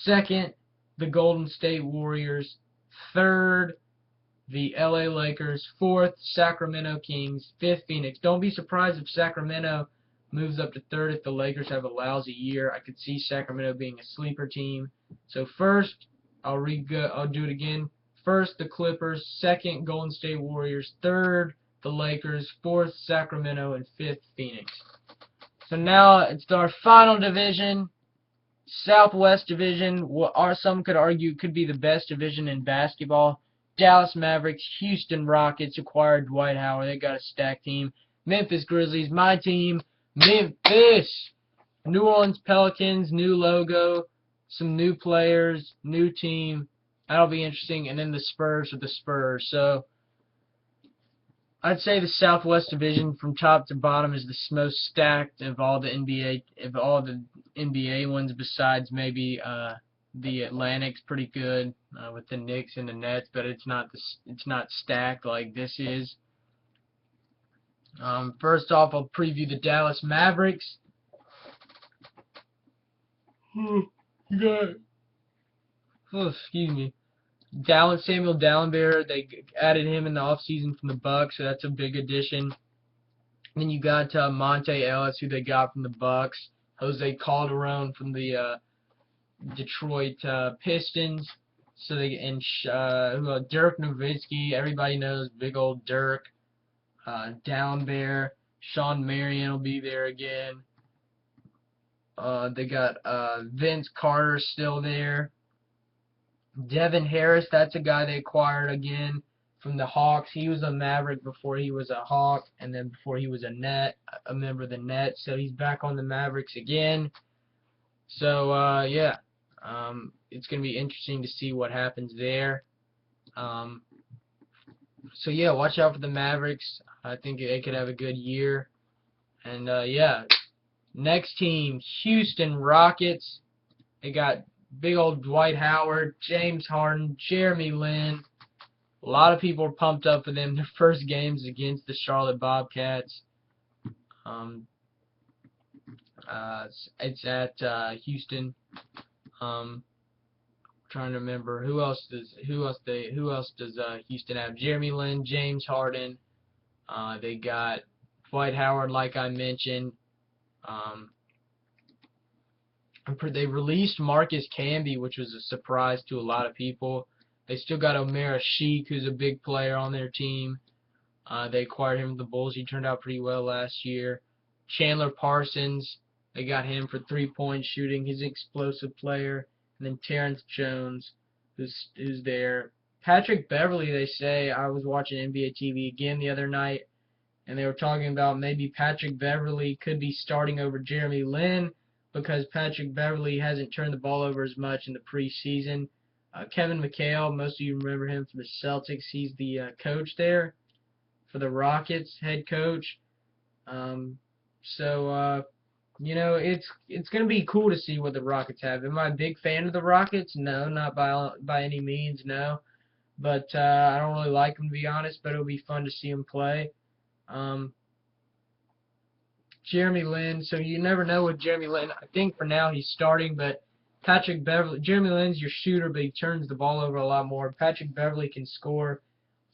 Second, the Golden State Warriors. Third, the LA Lakers. Fourth, Sacramento Kings. Fifth, Phoenix. Don't be surprised if Sacramento moves up to third if the Lakers have a lousy year. I could see Sacramento being a sleeper team. So first, I'll do it again. First, the Clippers. Second, Golden State Warriors. Third, the Lakers. Fourth, Sacramento. And fifth, Phoenix. So now it's our final division, Southwest Division. Some could argue could be the best division in basketball. Dallas Mavericks, Houston Rockets acquired Dwight Howard. They got a stacked team. Memphis Grizzlies, my team, Memphis. New Orleans Pelicans, new logo, some new players, new team. That'll be interesting. And then the Spurs with the Spurs. So I'd say the Southwest Division from top to bottom is the most stacked of all the NBA ones, besides maybe the Atlantic's pretty good with the Knicks and the Nets, but it's not stacked like this is. First off, I'll preview the Dallas Mavericks. Excuse me. Samuel Dallenberg, they added him in the offseason from the Bucks, so that's a big addition. Then you got Monte Ellis, who they got from the Bucks. Jose Calderon from the Detroit Pistons. So Dirk Nowitzki, everybody knows big old Dirk. Dallenberg, Sean Marion will be there again. They got Vince Carter still there. Devin Harris, that's a guy they acquired again from the Hawks. He was a Maverick before he was a Hawk, and then before he was a member of the Nets. So he's back on the Mavericks again. So yeah, it's going to be interesting to see what happens there. So yeah, watch out for the Mavericks. I think they could have a good year. And yeah, next team, Houston Rockets. They got big old Dwight Howard, James Harden, Jeremy Lin. A lot of people are pumped up for them. Their first games against the Charlotte Bobcats. It's at Houston. Trying to remember who else does Houston have? Jeremy Lin, James Harden. They got Dwight Howard, like I mentioned. They released Marcus Camby, which was a surprise to a lot of people. They still got Omer Asik, who's a big player on their team. They acquired him from the Bulls. He turned out pretty well last year. Chandler Parsons, they got him for 3-point shooting. He's an explosive player. And then Terrence Jones, who's there. Patrick Beverley, they say, I was watching NBA TV again the other night, and they were talking about maybe Patrick Beverley could be starting over Jeremy Lin because Patrick Beverley hasn't turned the ball over as much in the preseason. Kevin McHale, most of you remember him from the Celtics. He's the coach there for the Rockets, head coach. Um, so you know, it's going to be cool to see what the Rockets have. Am I a big fan of the Rockets? No, not by any means, no. But I don't really like them, to be honest, but it'll be fun to see them play. Um, Jeremy Lin, so you never know with Jeremy Lin. I think for now he's starting, but Patrick Beverley, Jeremy Lin's your shooter, but he turns the ball over a lot more. Patrick Beverley can score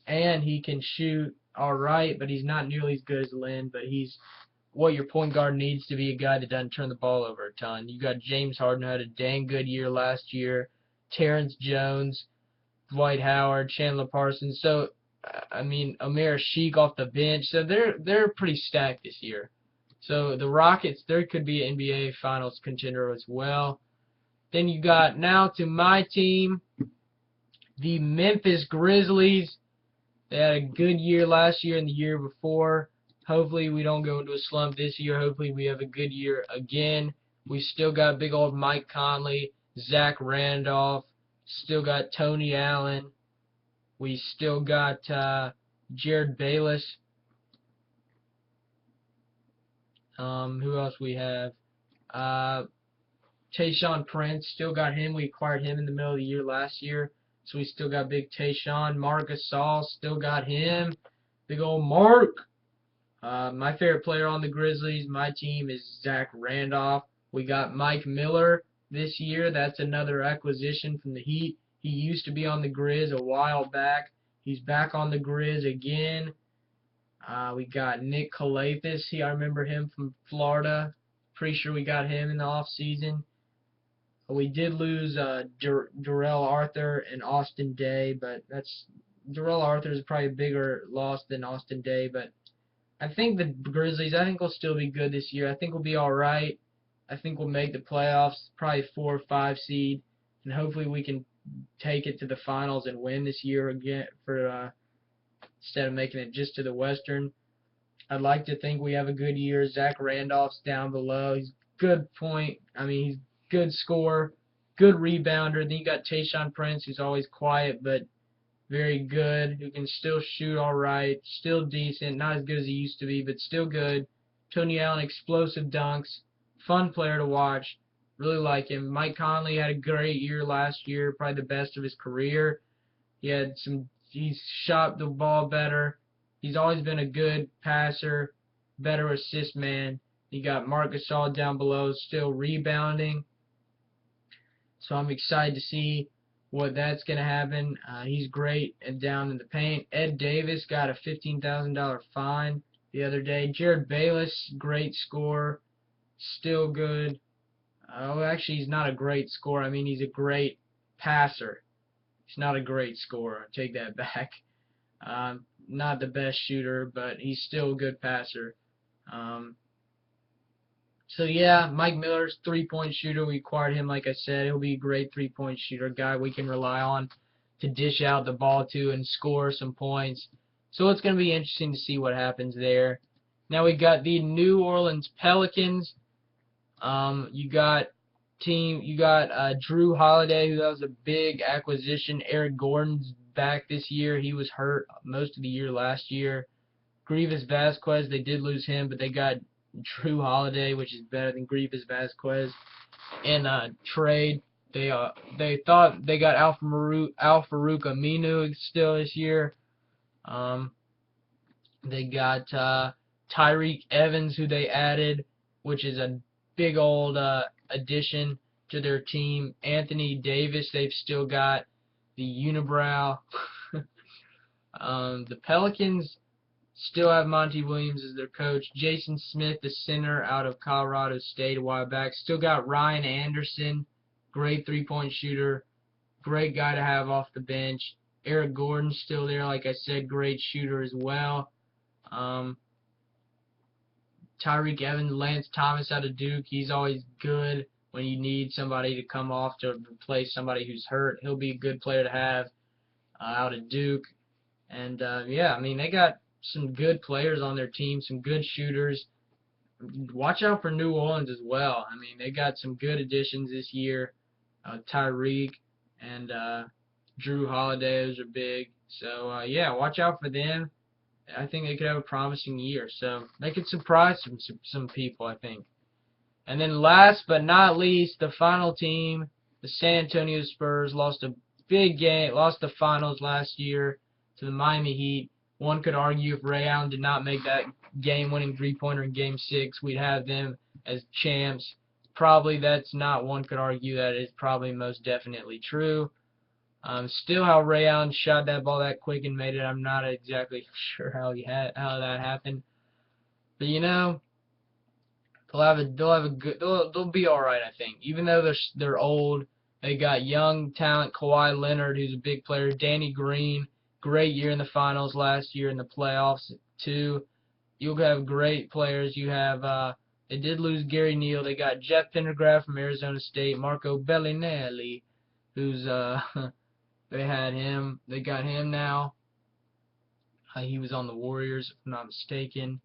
and he can shoot all right, but he's not nearly as good as Lin, but he's what your point guard needs to be, a guy that doesn't turn the ball over a ton. You got James Harden, who had a dang good year last year, Terrence Jones, Dwight Howard, Chandler Parsons. So I mean, Amir Sheik off the bench. So they're pretty stacked this year. So the Rockets, there could be an NBA Finals contender as well. Then you got now to my team, the Memphis Grizzlies. They had a good year last year and the year before. Hopefully we don't go into a slump this year. Hopefully we have a good year again. We still got big old Mike Conley, Zach Randolph, still got Tony Allen. We still got Jared Bayless. Who else we have? Tayshaun Prince, still got him. We acquired him in the middle of the year last year. So we still got big Tayshaun. Marc Gasol, still got him. Big old Mark. My favorite player on the Grizzlies, my team, is Zach Randolph. We got Mike Miller this year. That's another acquisition from the Heat. He used to be on the Grizz a while back. He's back on the Grizz again. We got Nick Calathis. I remember him from Florida. Pretty sure we got him in the off season. We did lose Darrell Arthur and Austin Day, but Darrell Arthur is probably a bigger loss than Austin Day. But I think the Grizzlies, I think will still be good this year. I think we'll be all right. I think we'll make the playoffs, probably 4 or 5 seed, and hopefully we can take it to the finals and win this year again for instead of making it just to the Western. I'd like to think we have a good year. Zach Randolph's down below. He's good point. I mean, he's good scorer, good rebounder. Then you got Tayshaun Prince, who's always quiet but very good, who can still shoot all right, still decent, not as good as he used to be, but still good. Tony Allen, explosive dunks, fun player to watch. Really like him. Mike Conley had a great year last year, probably the best of his career. He's shot the ball better. He's always been a good passer, better assist man. You got Marc Gasol down below, still rebounding. So I'm excited to see what that's going to happen. He's great and down in the paint. Ed Davis got a $15,000 fine the other day. Jared Bayless, great scorer, still good. Actually, he's not a great scorer. I mean, he's a great passer. He's not a great scorer. I take that back. Not the best shooter, but he's still a good passer. So yeah, Mike Miller's three-point shooter. We acquired him, like I said. He'll be a great three-point shooter, guy we can rely on to dish out the ball to and score some points. So it's going to be interesting to see what happens there. Now we got the New Orleans Pelicans. You got Drew Holiday, who was a big acquisition. Eric Gordon's back this year. He was hurt most of the year last year. Grievous Vasquez, they did lose him, but they got Drew Holiday, which is better than Grievous Vasquez. In trade, they thought they got Al-Farouq Aminu still this year. They got Tyreke Evans, who they added, which is a big old addition to their team. Anthony Davis, they've still got the unibrow. The Pelicans still have Monty Williams as their coach. Jason Smith, the center out of Colorado State a while back. Still got Ryan Anderson, great three-point shooter, great guy to have off the bench. Eric Gordon's still there, like I said, great shooter as well. Tyreke Evans, Lance Thomas out of Duke, he's always good when you need somebody to come off to replace somebody who's hurt. He'll be a good player to have. out of Duke. And yeah, I mean, they got some good players on their team, some good shooters. Watch out for New Orleans as well. I mean, they got some good additions this year. Tyreek and Drew Holiday, those are big. So yeah, watch out for them. I think they could have a promising year. So they could surprise some people, I think. And then last but not least, the final team, the San Antonio Spurs, lost a big game, lost the finals last year to the Miami Heat. One could argue if Ray Allen did not make that game-winning three-pointer in Game 6, we'd have them as champs. Probably that's not, one could argue that is probably most definitely true. Still, how Ray Allen shot that ball that quick and made it, I'm not exactly sure how that happened. But you know, they'll be all right, I think. Even though they're old, they got young talent. Kawhi Leonard, who's a big player. Danny Green, great year in the finals last year in the playoffs too. You'll have great players. You have they did lose Gary Neal. They got Jeff Pendergraft from Arizona State. Marco Bellinelli, who's they had him. They got him now. He was on the Warriors, if I'm not mistaken.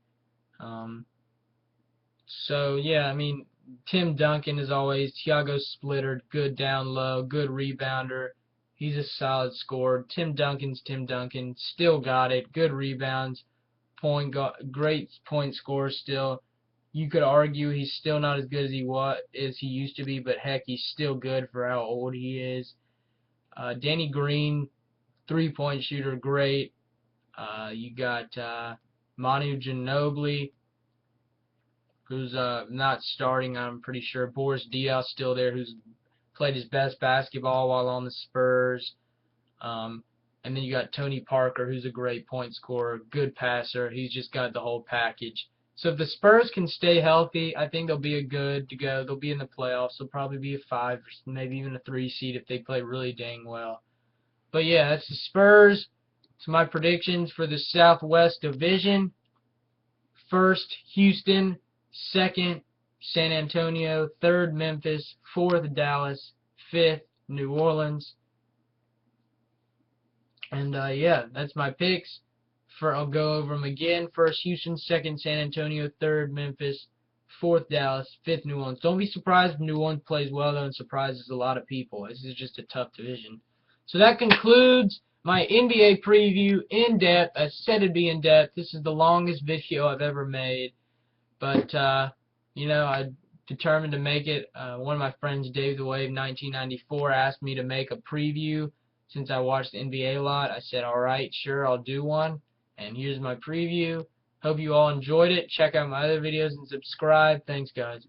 So yeah, I mean, Tim Duncan is always Thiago Splitter, good down low, good rebounder. He's a solid scorer. Tim Duncan's Tim Duncan, still got it. Good rebounds, great point scorer still. You could argue he's still not as good as he used to be, but heck, he's still good for how old he is. Danny Green, three-point shooter, great. You got Manu Ginobili, who's not starting, I'm pretty sure. Boris Diaw still there, who's played his best basketball while on the Spurs. And then you got Tony Parker, who's a great point scorer, good passer. He's just got the whole package. So if the Spurs can stay healthy, I think they'll be a good to go. They'll be in the playoffs. They'll probably be a 5 or maybe even a 3 seed if they play really dang well. But yeah, that's the Spurs. It's my predictions for the Southwest Division. First, Houston. Second, San Antonio. Third, Memphis. Fourth, Dallas. Fifth, New Orleans. And yeah, that's my picks. I'll go over them again. First, Houston. Second, San Antonio. Third, Memphis. Fourth, Dallas. Fifth, New Orleans. Don't be surprised if New Orleans plays well, though, and surprises a lot of people. This is just a tough division. So that concludes my NBA preview in depth. I said it'd be in depth. This is the longest video I've ever made. But, you know, I determined to make it. One of my friends, Dave the Wave 1994, asked me to make a preview since I watched the NBA a lot. I said, alright, sure, I'll do one. And here's my preview. Hope you all enjoyed it. Check out my other videos and subscribe. Thanks, guys.